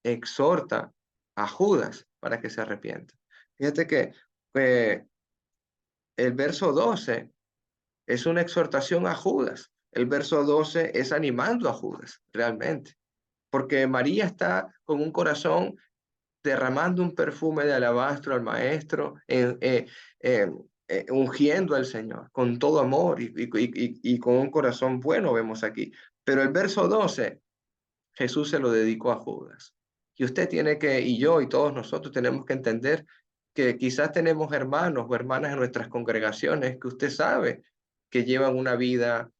exhorta a Judas para que se arrepienta. Fíjate que eh, el verso 12 es una exhortación a Judas. El verso 12 es animando a Judas, realmente, porque María está con un corazón derramando un perfume de alabastro al maestro, ungiendo al Señor con todo amor y con un corazón bueno, vemos aquí. Pero el verso 12, Jesús se lo dedicó a Judas. Y usted tiene que, y yo y todos nosotros tenemos que entender que quizás tenemos hermanos o hermanas en nuestras congregaciones que usted sabe que llevan una vida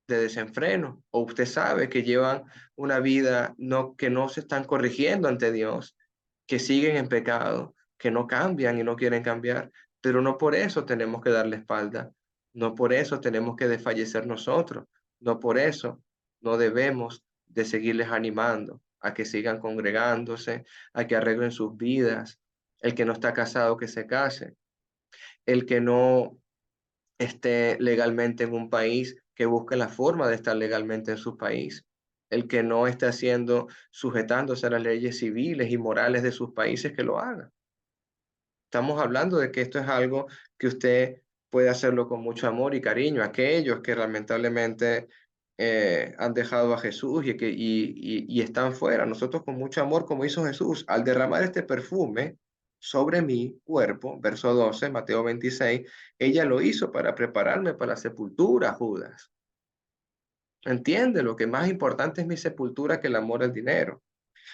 de desenfreno, o usted sabe que llevan una vida que no se están corrigiendo ante Dios, que siguen en pecado, que no cambian y no quieren cambiar, pero no por eso tenemos que darle espalda, no por eso tenemos que desfallecer nosotros, no por eso no debemos de seguirles animando a que sigan congregándose, a que arreglen sus vidas, el que no está casado que se case, el que no esté legalmente en un país, que busque la forma de estar legalmente en su país. El que no esté haciendo, sujetándose a las leyes civiles y morales de sus países, que lo haga. Estamos hablando de que esto es algo que usted puede hacerlo con mucho amor y cariño. Aquellos que lamentablemente han dejado a Jesús y están fuera. Nosotros con mucho amor, como hizo Jesús, al derramar este perfume sobre mi cuerpo, verso 12, Mateo 26, ella lo hizo para prepararme para la sepultura, Judas. Entiende, lo que más importante es mi sepultura que el amor al dinero.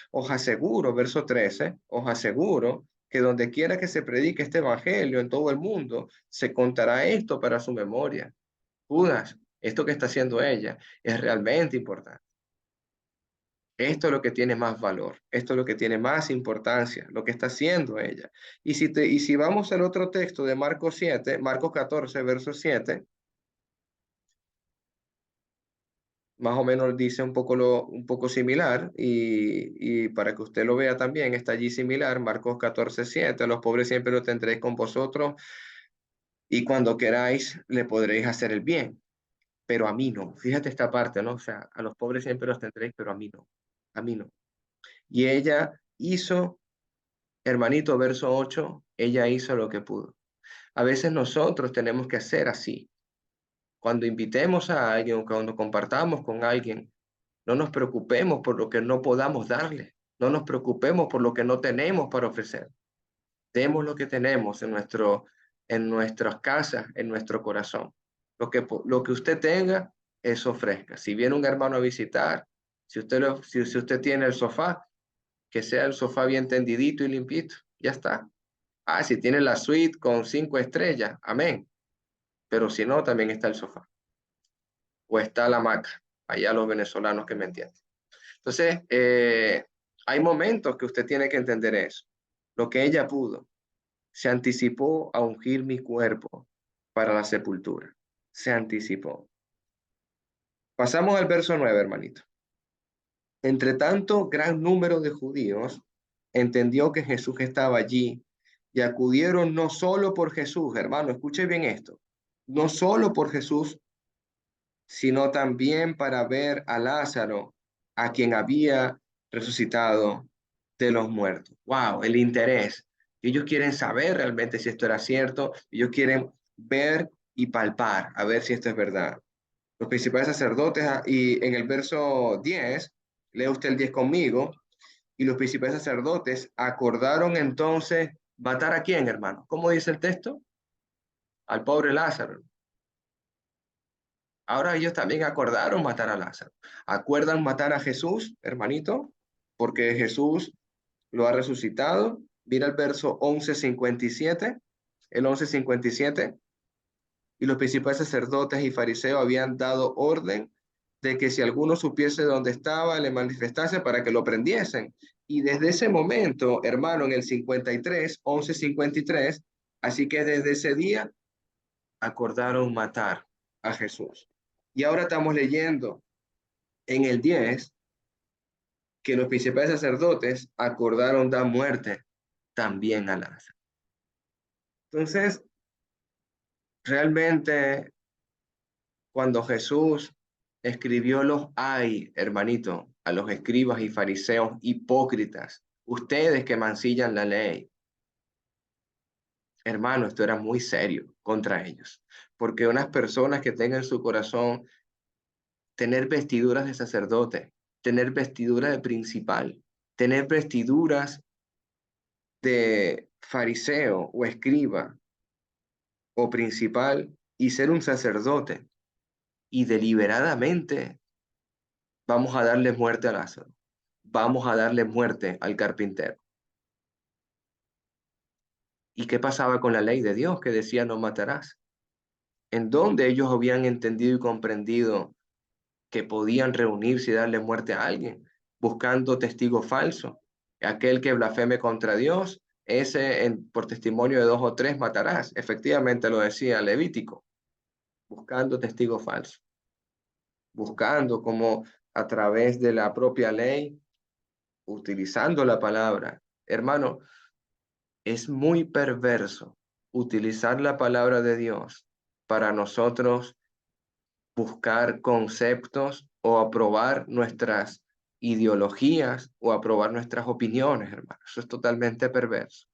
Os aseguro, verso 13, os aseguro que donde quiera que se predique este evangelio en todo el mundo, se contará esto para su memoria. Judas, esto que está haciendo ella es realmente importante. Esto es lo que tiene más valor, esto es lo que tiene más importancia, lo que está haciendo ella. Y si vamos al otro texto de Marcos 7, Marcos 14, verso 7, más o menos dice un poco similar y para que usted lo vea también, está allí similar, Marcos 14, 7, los pobres siempre lo tendréis con vosotros y cuando queráis le podréis hacer el bien, pero a mí no. Fíjate esta parte, ¿no? O sea, a los pobres siempre los tendréis, pero a mí no, a mí no. Y ella hizo, hermanito, verso 8, ella hizo lo que pudo. A veces nosotros tenemos que hacer así. Cuando invitemos a alguien o cuando compartamos con alguien, no nos preocupemos por lo que no podamos darle. No nos preocupemos por lo que no tenemos para ofrecer. Demos lo que tenemos en nuestras casas, en nuestro corazón. Lo que usted tenga, eso ofrezca. Si viene un hermano a visitar, si usted tiene el sofá, que sea el sofá bien tendidito y limpito. Ya está. Ah, si tiene la suite con 5 estrellas, amén. Pero si no, también está el sofá. O está la hamaca. Allá los venezolanos que me entienden. Entonces, hay momentos que usted tiene que entender eso. Lo que ella pudo, se anticipó a ungir mi cuerpo para la sepultura. Se anticipó. Pasamos al verso 9, hermanito. Entre tanto, gran número de judíos entendió que Jesús estaba allí y acudieron no solo por Jesús, hermano, escuche bien esto, no solo por Jesús, sino también para ver a Lázaro, a quien había resucitado de los muertos. Wow, el interés. Ellos quieren saber realmente si esto era cierto, ellos quieren ver y palpar, a ver si esto es verdad. Los principales sacerdotes, y en el verso 10, lee usted el 10 conmigo, y los principales sacerdotes acordaron entonces matar a quién, hermano. ¿Cómo dice el texto? Al pobre Lázaro. Ahora ellos también acordaron matar a Lázaro. ¿Acuerdan matar a Jesús, hermanito? Porque Jesús lo ha resucitado. Mira el verso 11:57. El 11:57. Y los principales sacerdotes y fariseos habían dado orden de que si alguno supiese dónde estaba, le manifestase para que lo prendiesen. Y desde ese momento, hermano, en el 53, 11:53, así que desde ese día acordaron matar a Jesús. Y ahora estamos leyendo en el 10, que los principales sacerdotes acordaron dar muerte también a Lázaro. Entonces, realmente, cuando Jesús escribió los ay, hermanito, a los escribas y fariseos hipócritas, ustedes que mancillan la ley, hermano, esto era muy serio contra ellos, porque unas personas que tengan en su corazón tener vestiduras de sacerdote, tener vestiduras de principal, tener vestiduras de fariseo o escriba o principal y ser un sacerdote y deliberadamente vamos a darle muerte a Lázaro, vamos a darle muerte al carpintero. ¿Y qué pasaba con la ley de Dios que decía no matarás? ¿En dónde ellos habían entendido y comprendido que podían reunirse y darle muerte a alguien, buscando testigo falso? Aquel que blasfeme contra Dios, por testimonio de 2 o 3 matarás. Efectivamente lo decía Levítico, buscando testigo falso, buscando como a través de la propia ley, utilizando la palabra. Hermano, es muy perverso utilizar la palabra de Dios para nosotros buscar conceptos o aprobar nuestras ideologías o aprobar nuestras opiniones, hermano. Eso es totalmente perverso.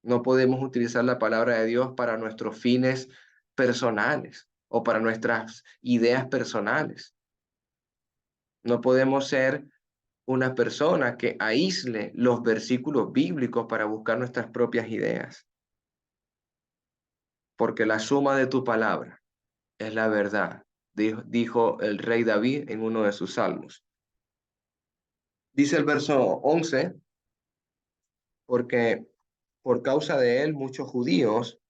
No podemos utilizar la palabra de Dios para nuestros fines personales o para nuestras ideas personales. No podemos ser una persona que aísle los versículos bíblicos para buscar nuestras propias ideas, porque la suma de tu palabra es la verdad, dijo el rey David en uno de sus salmos. Dice el verso 11, porque por causa de él muchos judíos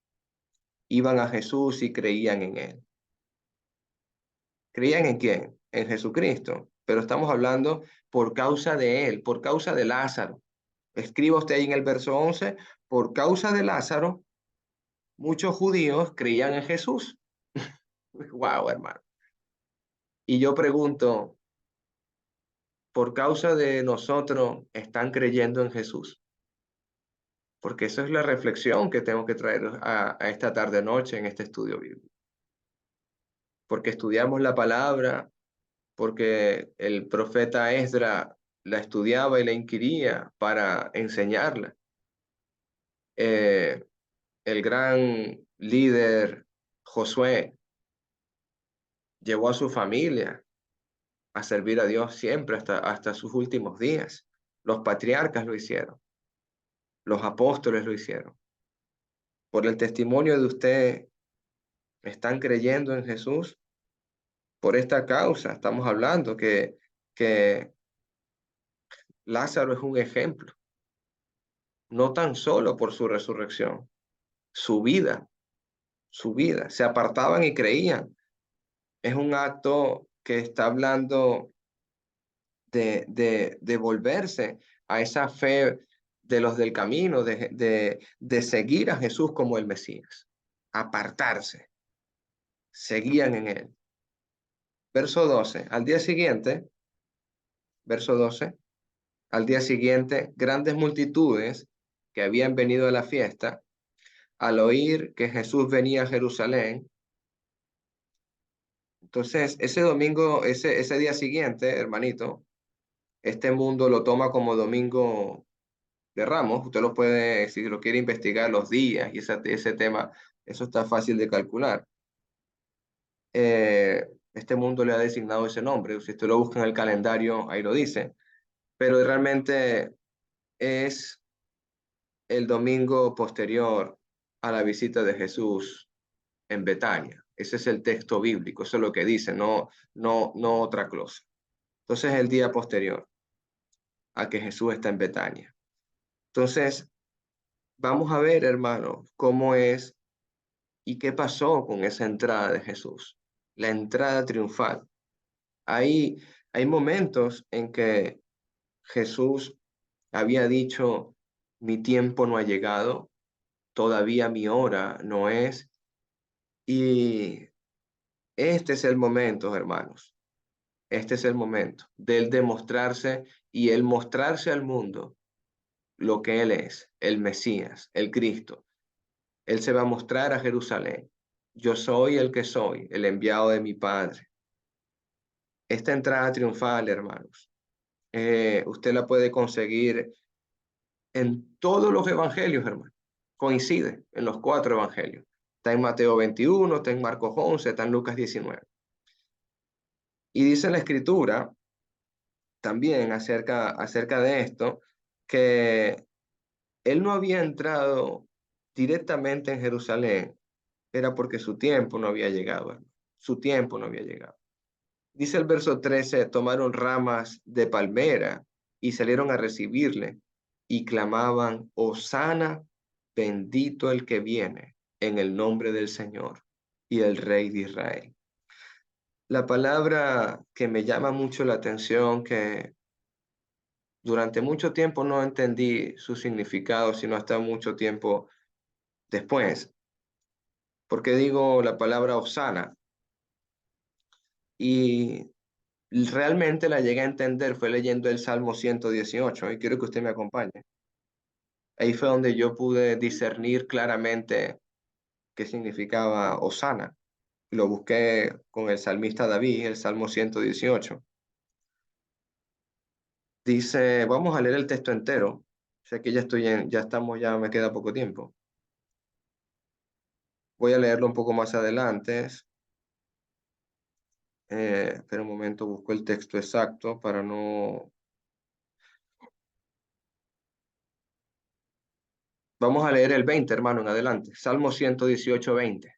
iban a Jesús y creían en él. ¿Creían en quién? En Jesucristo. Pero estamos hablando por causa de él, por causa de Lázaro. Escriba usted ahí en el verso 11, por causa de Lázaro, muchos judíos creían en Jesús. Wow, hermano. Y yo pregunto, por causa de nosotros, ¿están creyendo en Jesús? Porque esa es la reflexión que tengo que traer a esta tarde-noche en este estudio bíblico. Porque estudiamos la palabra, porque el profeta Esdra la estudiaba y la inquiría para enseñarla. El gran líder Josué llevó a su familia a servir a Dios siempre hasta sus últimos días. Los patriarcas lo hicieron, los apóstoles lo hicieron. Por el testimonio de usted, ¿están creyendo en Jesús? Por esta causa estamos hablando que Lázaro es un ejemplo, no tan solo por su resurrección, su vida, se apartaban y creían. Es un acto que está hablando de volverse a esa fe de los del camino, de seguir a Jesús como el Mesías, apartarse, seguían en él. Verso 12, al día siguiente, verso 12, al día siguiente, grandes multitudes que habían venido a la fiesta, al oír que Jesús venía a Jerusalén. Entonces, ese domingo, ese día siguiente, hermanito, este mundo lo toma como domingo de Ramos. Usted lo puede, si lo quiere investigar, los días y ese tema, eso está fácil de calcular. Este mundo le ha designado ese nombre. Si usted lo busca en el calendario, ahí lo dice. Pero realmente es el domingo posterior a la visita de Jesús en Betania. Ese es el texto bíblico, eso es lo que dice, no otra cosa. Entonces el día posterior a que Jesús está en Betania. Entonces, vamos a ver, hermanos, cómo es y qué pasó con esa entrada de Jesús, la entrada triunfal. Hay momentos en que Jesús había dicho, mi tiempo no ha llegado, todavía mi hora no es, y este es el momento, hermanos, este es el momento de él demostrarse y él mostrarse al mundo lo que él es, el Mesías, el Cristo. Él se va a mostrar a Jerusalén. Yo soy el que soy, el enviado de mi Padre. Esta entrada triunfal, hermanos, usted la puede conseguir en todos los evangelios, hermano. Coincide en los 4 evangelios. Está en Mateo 21, está en Marcos 11, está en Lucas 19. Y dice la Escritura también acerca de esto, que él no había entrado directamente en Jerusalén, era porque su tiempo no había llegado, hermano. Su tiempo no había llegado. Dice el verso 13, tomaron ramas de palmera y salieron a recibirle y clamaban, Hosana, bendito el que viene en el nombre del Señor y el Rey de Israel. La palabra que me llama mucho la atención, que durante mucho tiempo no entendí su significado, sino hasta mucho tiempo después, porque digo la palabra Hosana y realmente la llegué a entender fue leyendo el Salmo 118 y quiero que usted me acompañe. Ahí fue donde yo pude discernir claramente qué significaba Hosana. Lo busqué con el salmista David, el Salmo 118. Dice, vamos a leer el texto entero. Sé que ya me queda poco tiempo. Voy a leerlo un poco más adelante. Espera un momento, busco el texto exacto para no... Vamos a leer el 20, hermano, en adelante. Salmo 118, 20.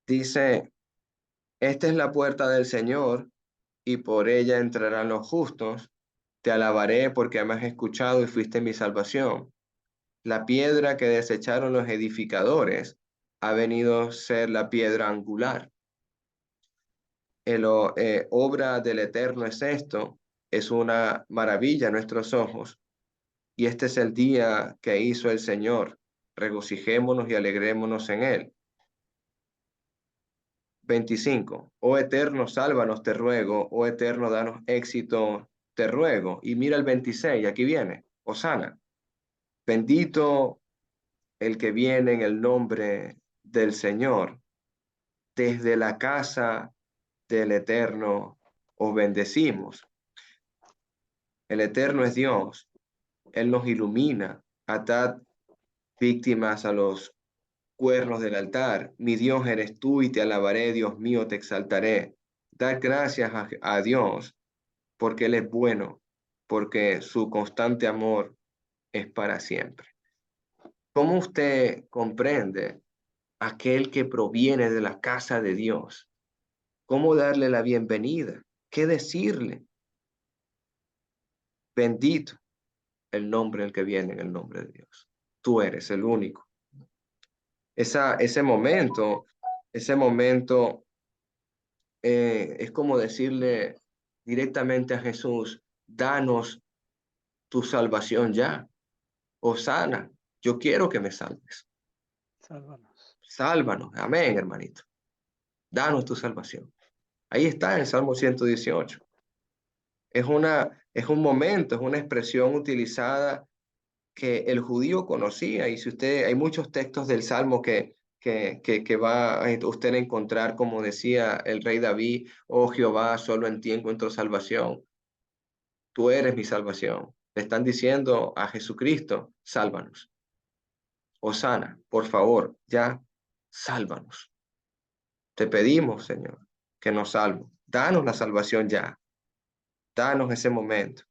Dice, esta es la puerta del Señor y por ella entrarán los justos. Te alabaré porque me has escuchado y fuiste mi salvación. La piedra que desecharon los edificadores ha venido a ser la piedra angular. Obra del Eterno es esto, es una maravilla a nuestros ojos. Y este es el día que hizo el Señor. Regocijémonos y alegrémonos en él. 25. Oh Eterno, sálvanos, te ruego. Oh Eterno, danos éxito, te ruego. Y mira el 26, aquí viene. Hosana. Bendito el que viene en el nombre del Señor. Desde la casa del Eterno os bendecimos. El Eterno es Dios. Él nos ilumina. Atad víctimas a los cuernos del altar. Mi Dios eres tú y te alabaré, Dios mío, te exaltaré. Dar gracias a Dios porque Él es bueno, porque su constante amor es para siempre. ¿Cómo usted comprende aquel que proviene de la casa de Dios? ¿Cómo darle la bienvenida? ¿Qué decirle? Bendito el nombre el que viene en el nombre de Dios. Tú eres el único. Ese momento es como decirle directamente a Jesús, danos tu salvación ya. Hosana, yo quiero que me salves. Sálvanos. Sálvanos. Amén, hermanito. Danos tu salvación. Ahí está en Salmo 118. Es un momento, es una expresión utilizada que el judío conocía. Y si usted, hay muchos textos del Salmo que va a usted a encontrar, como decía el rey David, oh Jehová, solo en ti encuentro salvación. Tú eres mi salvación. Le están diciendo a Jesucristo, sálvanos. Hosana, por favor, ya, sálvanos. Te pedimos, Señor, que nos salve. Danos la salvación ya. Danos ese momento.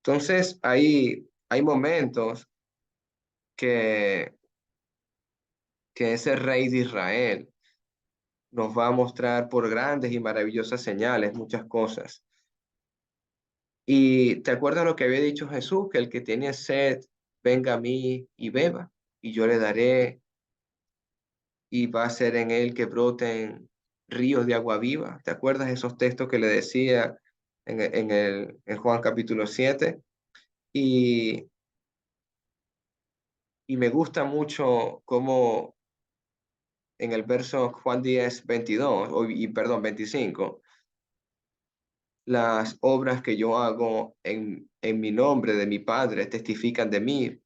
Entonces, hay momentos que, que ese rey de Israel nos va a mostrar por grandes y maravillosas señales, muchas cosas. Y te acuerdas lo que había dicho Jesús, que el que tiene sed, venga a mí y beba, y yo le daré, y va a ser en él que broten ríos de agua viva. ¿Te acuerdas esos textos que le decía en Juan capítulo 7? Y, y me gusta mucho cómo en el verso Juan 10, 22, perdón, 25, las obras que yo hago en mi nombre de mi Padre testifican de mí,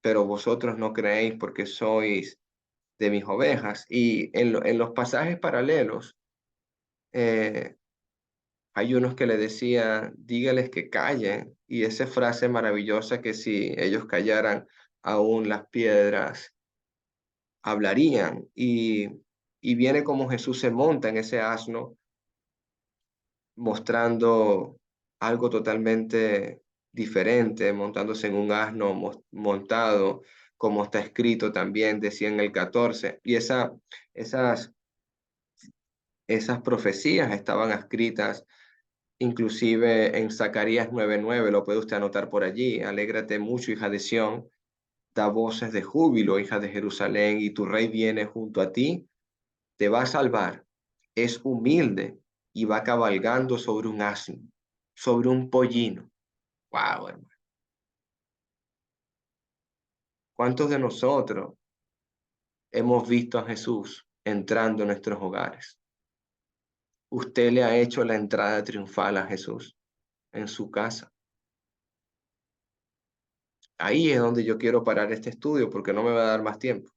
pero vosotros no creéis porque sois de mis ovejas. Y en los pasajes paralelos, eh, hay unos que le decían, dígales que callen, y esa frase maravillosa que si ellos callaran, aún las piedras hablarían. Y viene como Jesús se monta en ese asno, mostrando algo totalmente diferente, montándose en un asno montado, como está escrito también, decía en el 14. Y esas profecías estaban escritas inclusive en Zacarías 9:9, lo puede usted anotar por allí. Alégrate mucho, hija de Sión, da voces de júbilo, hija de Jerusalén, y tu rey viene junto a ti, te va a salvar. Es humilde y va cabalgando sobre un asno, sobre un pollino. Wow, hermano. ¿Cuántos de nosotros hemos visto a Jesús entrando en nuestros hogares? Usted le ha hecho la entrada triunfal a Jesús en su casa. Ahí es donde yo quiero parar este estudio porque no me va a dar más tiempo.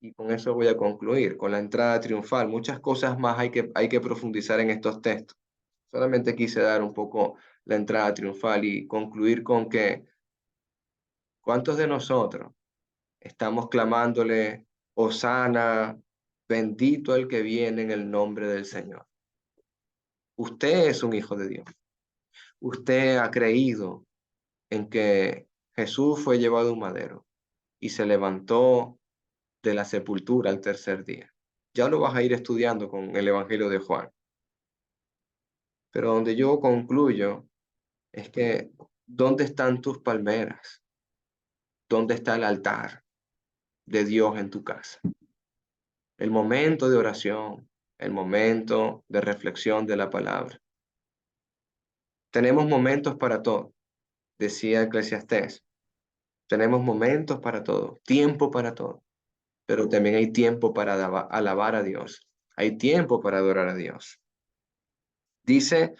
Y con eso voy a concluir, con la entrada triunfal. Muchas cosas más hay que profundizar en estos textos. Solamente quise dar un poco la entrada triunfal y concluir con que ¿cuántos de nosotros estamos clamándole, Hosana, bendito el que viene en el nombre del Señor? Usted es un hijo de Dios. Usted ha creído en que Jesús fue llevado a un madero y se levantó de la sepultura al tercer día. Ya lo vas a ir estudiando con el Evangelio de Juan. Pero donde yo concluyo es que, ¿dónde están tus palmeras? ¿Dónde está el altar de Dios en tu casa? El momento de oración, el momento de reflexión de la palabra. Tenemos momentos para todo, decía Eclesiastés. Tenemos momentos para todo, tiempo para todo, pero también hay tiempo para alabar a Dios. Hay tiempo para adorar a Dios. Dice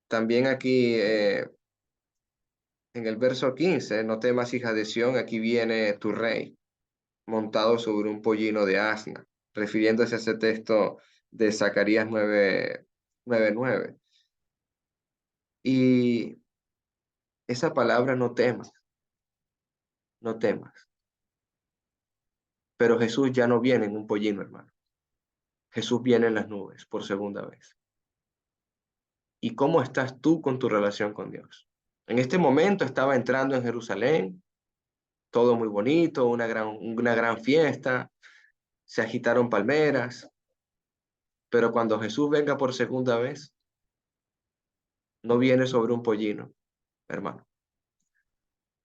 también aquí en el verso 15, no temas, hija de Sión, aquí viene tu rey, montado sobre un pollino de asna, refiriéndose a ese texto de Zacarías 9:9. Y esa palabra no temas, no temas. Pero Jesús ya no viene en un pollino, hermano. Jesús viene en las nubes por segunda vez. ¿Y cómo estás tú con tu relación con Dios? En este momento estaba entrando en Jerusalén, todo muy bonito, una gran fiesta, se agitaron palmeras, pero cuando Jesús venga por segunda vez, no viene sobre un pollino, hermano,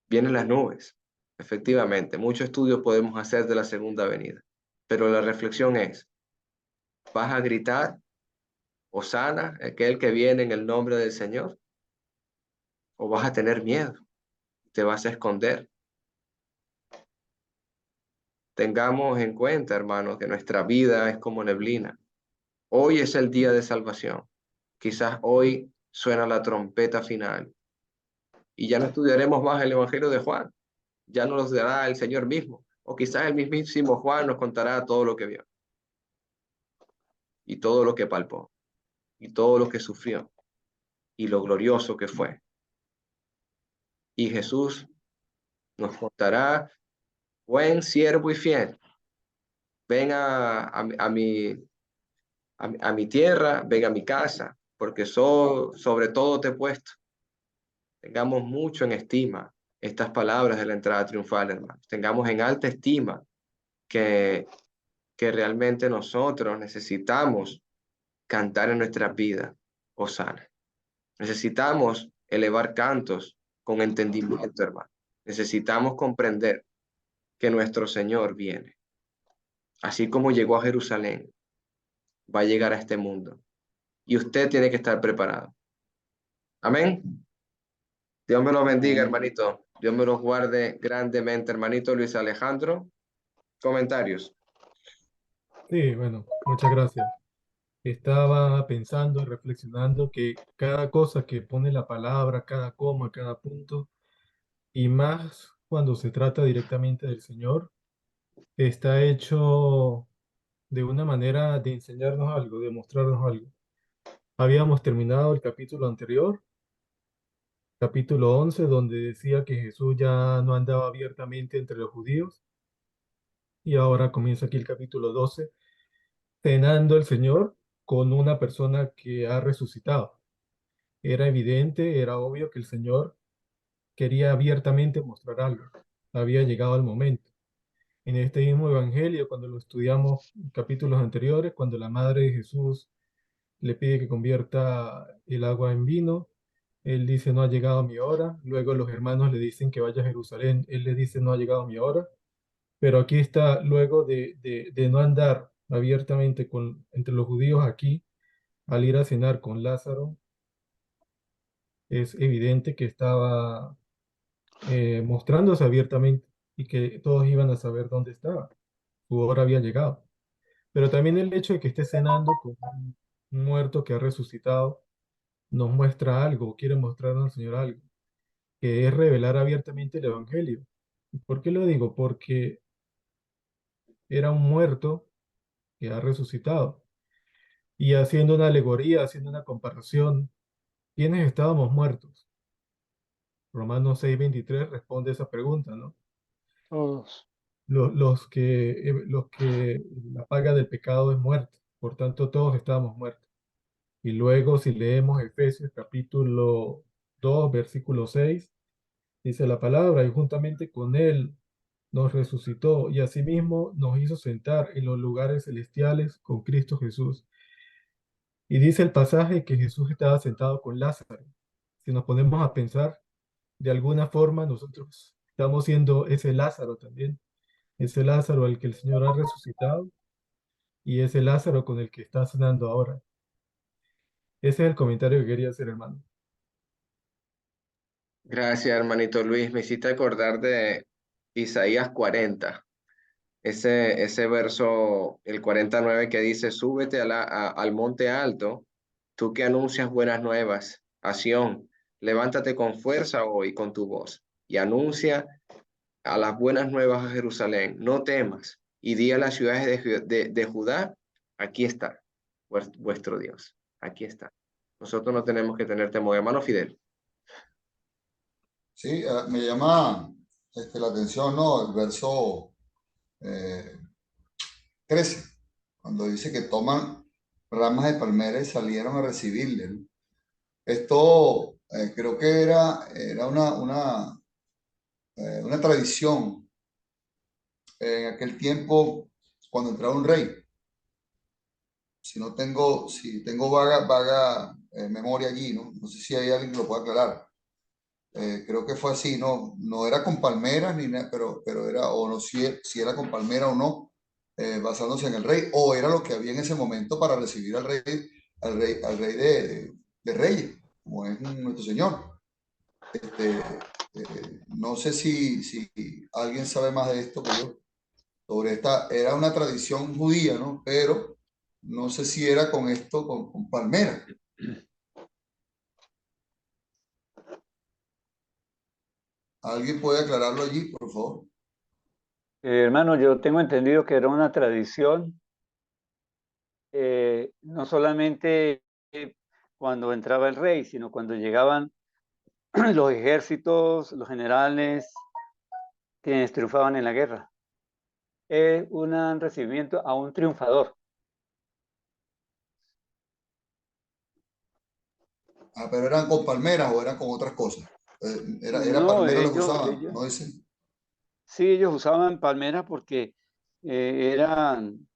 viene en las nubes. Efectivamente, muchos estudios podemos hacer de la segunda venida, pero la reflexión es, ¿vas a gritar, Hosana, aquel que viene en el nombre del Señor? ¿O vas a tener miedo? ¿Te vas a esconder? Tengamos en cuenta, hermanos, que nuestra vida es como neblina. Hoy es el día de salvación. Quizás hoy suena la trompeta final y ya no estudiaremos más el Evangelio de Juan. Ya nos los dará el Señor mismo. O quizás el mismísimo Juan nos contará todo lo que vio y todo lo que palpó y todo lo que sufrió y lo glorioso que fue. Y Jesús nos contará, buen siervo y fiel, ven a mi tierra, ven a mi casa, porque sobre todo te he puesto. Tengamos mucho en estima estas palabras de la entrada triunfal, hermanos. Tengamos en alta estima que, que realmente nosotros necesitamos cantar en nuestras vidas, Hosana. Necesitamos elevar cantos con entendimiento, hermano. Necesitamos comprender que nuestro Señor viene. Así como llegó a Jerusalén, va a llegar a este mundo. Y usted tiene que estar preparado. Amén. Dios me los bendiga, hermanito. Dios me los guarde grandemente, hermanito Luis Alejandro. Comentarios. Sí, bueno, muchas gracias. Estaba pensando y reflexionando que cada cosa que pone la palabra, cada coma, cada punto, y más cuando se trata directamente del Señor, está hecho de una manera de enseñarnos algo, de mostrarnos algo. Habíamos terminado el capítulo anterior, capítulo 11, donde decía que Jesús ya no andaba abiertamente entre los judíos, y ahora comienza aquí el capítulo 12, cenando el Señor con una persona que ha resucitado. Era evidente, era obvio que el Señor quería abiertamente mostrar algo. Había llegado el momento. En este mismo evangelio, cuando lo estudiamos en capítulos anteriores, cuando la madre de Jesús le pide que convierta el agua en vino, él dice, no ha llegado mi hora. Luego los hermanos le dicen que vaya a Jerusalén, él le dice, no ha llegado mi hora. Pero aquí está, luego de no andar abiertamente entre los judíos aquí, al ir a cenar con Lázaro, es evidente que estaba mostrándose abiertamente y que todos iban a saber dónde estaba. Su hora había llegado. Pero también el hecho de que esté cenando con un muerto que ha resucitado nos muestra algo, quiere mostrarnos al Señor algo, que es revelar abiertamente el Evangelio. ¿Y por qué lo digo? Porque era un muerto que ha resucitado. Y haciendo una alegoría, haciendo una comparación, ¿quiénes estábamos muertos? Romanos 6:23 responde esa pregunta, ¿no? Todos. Los que la paga del pecado es muerte, por tanto todos estábamos muertos. Y luego si leemos Efesios capítulo 2, versículo 6, dice la palabra, y juntamente con él nos resucitó y asimismo nos hizo sentar en los lugares celestiales con Cristo Jesús. Y dice el pasaje que Jesús estaba sentado con Lázaro. Si nos ponemos a pensar, de alguna forma nosotros estamos siendo ese Lázaro también, ese Lázaro al que el Señor ha resucitado y ese Lázaro con el que está cenando ahora. Ese es el comentario que quería hacer, hermano. Gracias, hermanito Luis. Me hiciste acordar de Isaías 40, ese verso, el 49 que dice, súbete al monte alto, tú que anuncias buenas nuevas, a Sión, levántate con fuerza hoy con tu voz y anuncia a las buenas nuevas a Jerusalén, no temas, y di a las ciudades de Judá, aquí está vuestro Dios, aquí está. Nosotros no tenemos que tener temor, hermano Fidel. Sí, me llama la atención, ¿no? El verso eh, 13, cuando dice que toman ramas de palmera y salieron a recibirle, ¿no? Esto creo que era una tradición en aquel tiempo cuando entraba un rey. Si tengo vaga memoria allí, ¿no? No sé si hay alguien que lo pueda aclarar. Creo que fue así, ¿no? No era con palmeras, ni nada, pero era, o no, si era con palmera o no, basándose en el rey, o era lo que había en ese momento para recibir al rey de reyes, como es nuestro Señor. No sé si alguien sabe más de esto que yo, sobre era una tradición judía, ¿no? Pero no sé si era con esto, con palmera. ¿Alguien puede aclararlo allí, por favor? Hermano, yo tengo entendido que era una tradición, no solamente cuando entraba el rey, sino cuando llegaban los ejércitos, los generales, quienes triunfaban en la guerra. Es un recibimiento a un triunfador. Pero eran con palmeras o eran con otras cosas. Era No, palmera lo que usaban, ¿no dicen? sí, ellos usaban palmeras porque eran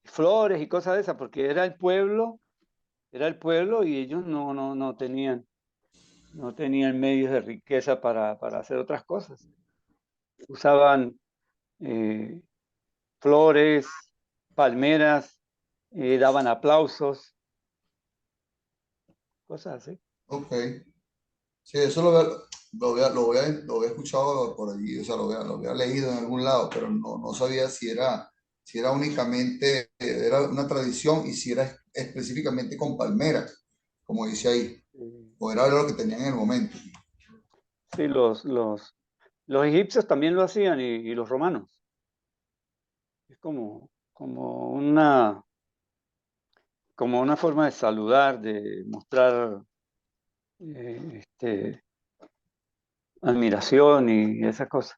flores y cosas de esas, porque era el pueblo y ellos no tenían medios de riqueza para hacer otras cosas. Usaban eh, flores, palmeras, daban aplausos, cosas así. Ok. Sí, eso lo había escuchado por allí, o sea, lo había leído en algún lado, pero no sabía si era si era únicamente, era una tradición y si era específicamente con palmeras, como dice ahí, o era lo que tenían en el momento. Sí, los egipcios también lo hacían y los romanos. Es como una forma de saludar, de mostrar admiración y esas cosas.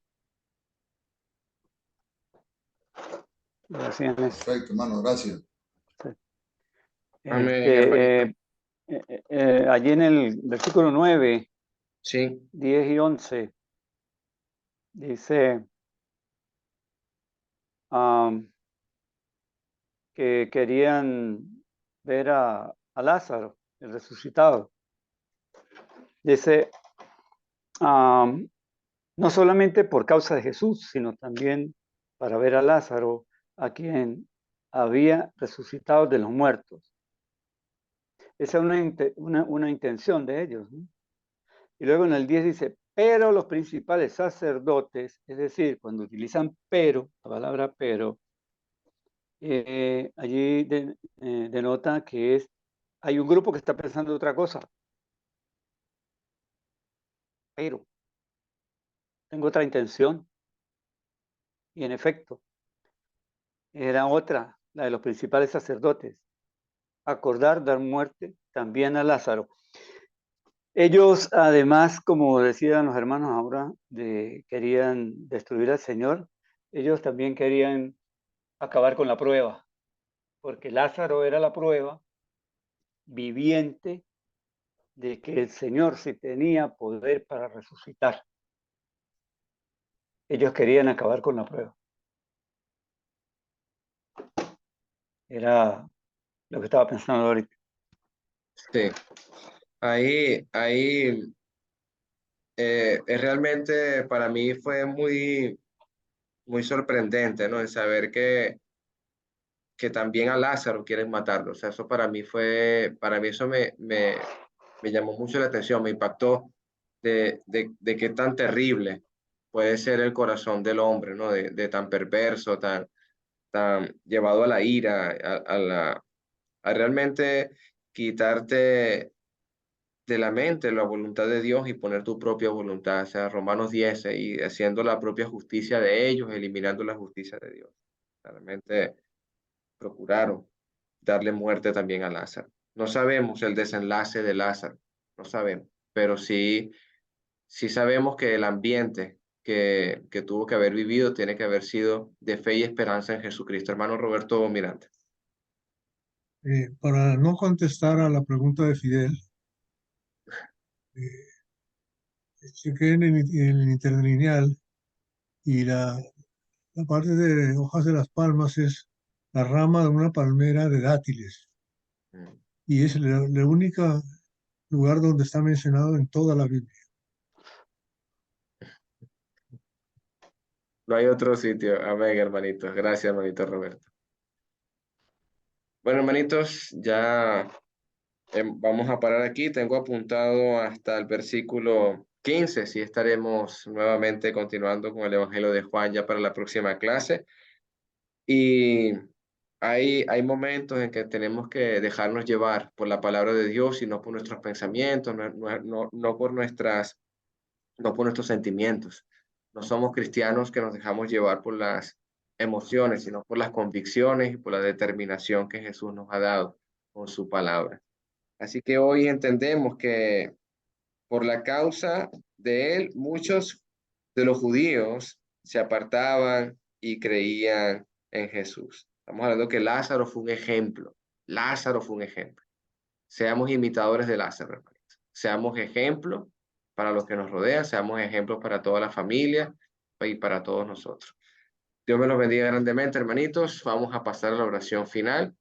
Lo hacían eso. Perfecto, hermano, gracias. Amén, hermanito. Allí en el versículo 9, Sí, 10 y 11, dice que querían ver a Lázaro, el resucitado. Dice, no solamente por causa de Jesús, sino también para ver a Lázaro, a quien había resucitado de los muertos. Esa es una intención de ellos, ¿no? Y luego en el 10 dice, pero los principales sacerdotes, es decir, cuando utilizan pero, la palabra pero, allí denota que hay un grupo que está pensando otra cosa, pero tengo otra intención. Y en efecto, era otra, la de los principales sacerdotes, acordar dar muerte también a Lázaro. Ellos, además, como decían los hermanos ahora, querían destruir al Señor, ellos también querían acabar con la prueba, porque Lázaro era la prueba viviente de que el Señor sí tenía poder para resucitar. Ellos querían acabar con la prueba. Era lo que estaba pensando ahorita. sí. Ahí realmente para mí fue muy, muy sorprendente, ¿no? El saber que también a Lázaro quieren matarlo. O sea, eso para mí eso me llamó mucho la atención, me impactó de qué tan terrible puede ser el corazón del hombre, ¿no? De tan perverso, tan llevado a la ira, a realmente quitarte de la mente la voluntad de Dios y poner tu propia voluntad. O sea, Romanos 10, y haciendo la propia justicia de ellos, eliminando la justicia de Dios. Realmente procuraron darle muerte también a Lázaro. No sabemos el desenlace de Lázaro, no sabemos, pero sí sabemos que el ambiente que tuvo que haber vivido tiene que haber sido de fe y esperanza en Jesucristo. Hermano Roberto Miranda. Para no contestar a la pregunta de Fidel, chequé en el interlineal y la parte de hojas de las palmas es la rama de una palmera de dátiles Mm. y es el único lugar donde está mencionado en toda la Biblia. No hay otro sitio. Amén, hermanitos. Gracias, hermanito Roberto. Bueno, hermanitos, ya vamos a parar aquí. Tengo apuntado hasta el versículo 15. Sí, estaremos nuevamente continuando con el Evangelio de Juan ya para la próxima clase. Y hay momentos en que tenemos que dejarnos llevar por la palabra de Dios y no por nuestros pensamientos, no por no por nuestros sentimientos. No somos cristianos que nos dejamos llevar por las emociones, sino por las convicciones y por la determinación que Jesús nos ha dado con su palabra. Así que hoy entendemos que por la causa de él, muchos de los judíos se apartaban y creían en Jesús. Estamos hablando que Lázaro fue un ejemplo. Lázaro fue un ejemplo. Seamos imitadores de Lázaro, hermanos. Seamos ejemplo para los que nos rodean, seamos ejemplos para toda la familia y para todos nosotros. Dios me los bendiga grandemente, hermanitos. Vamos a pasar a la oración final.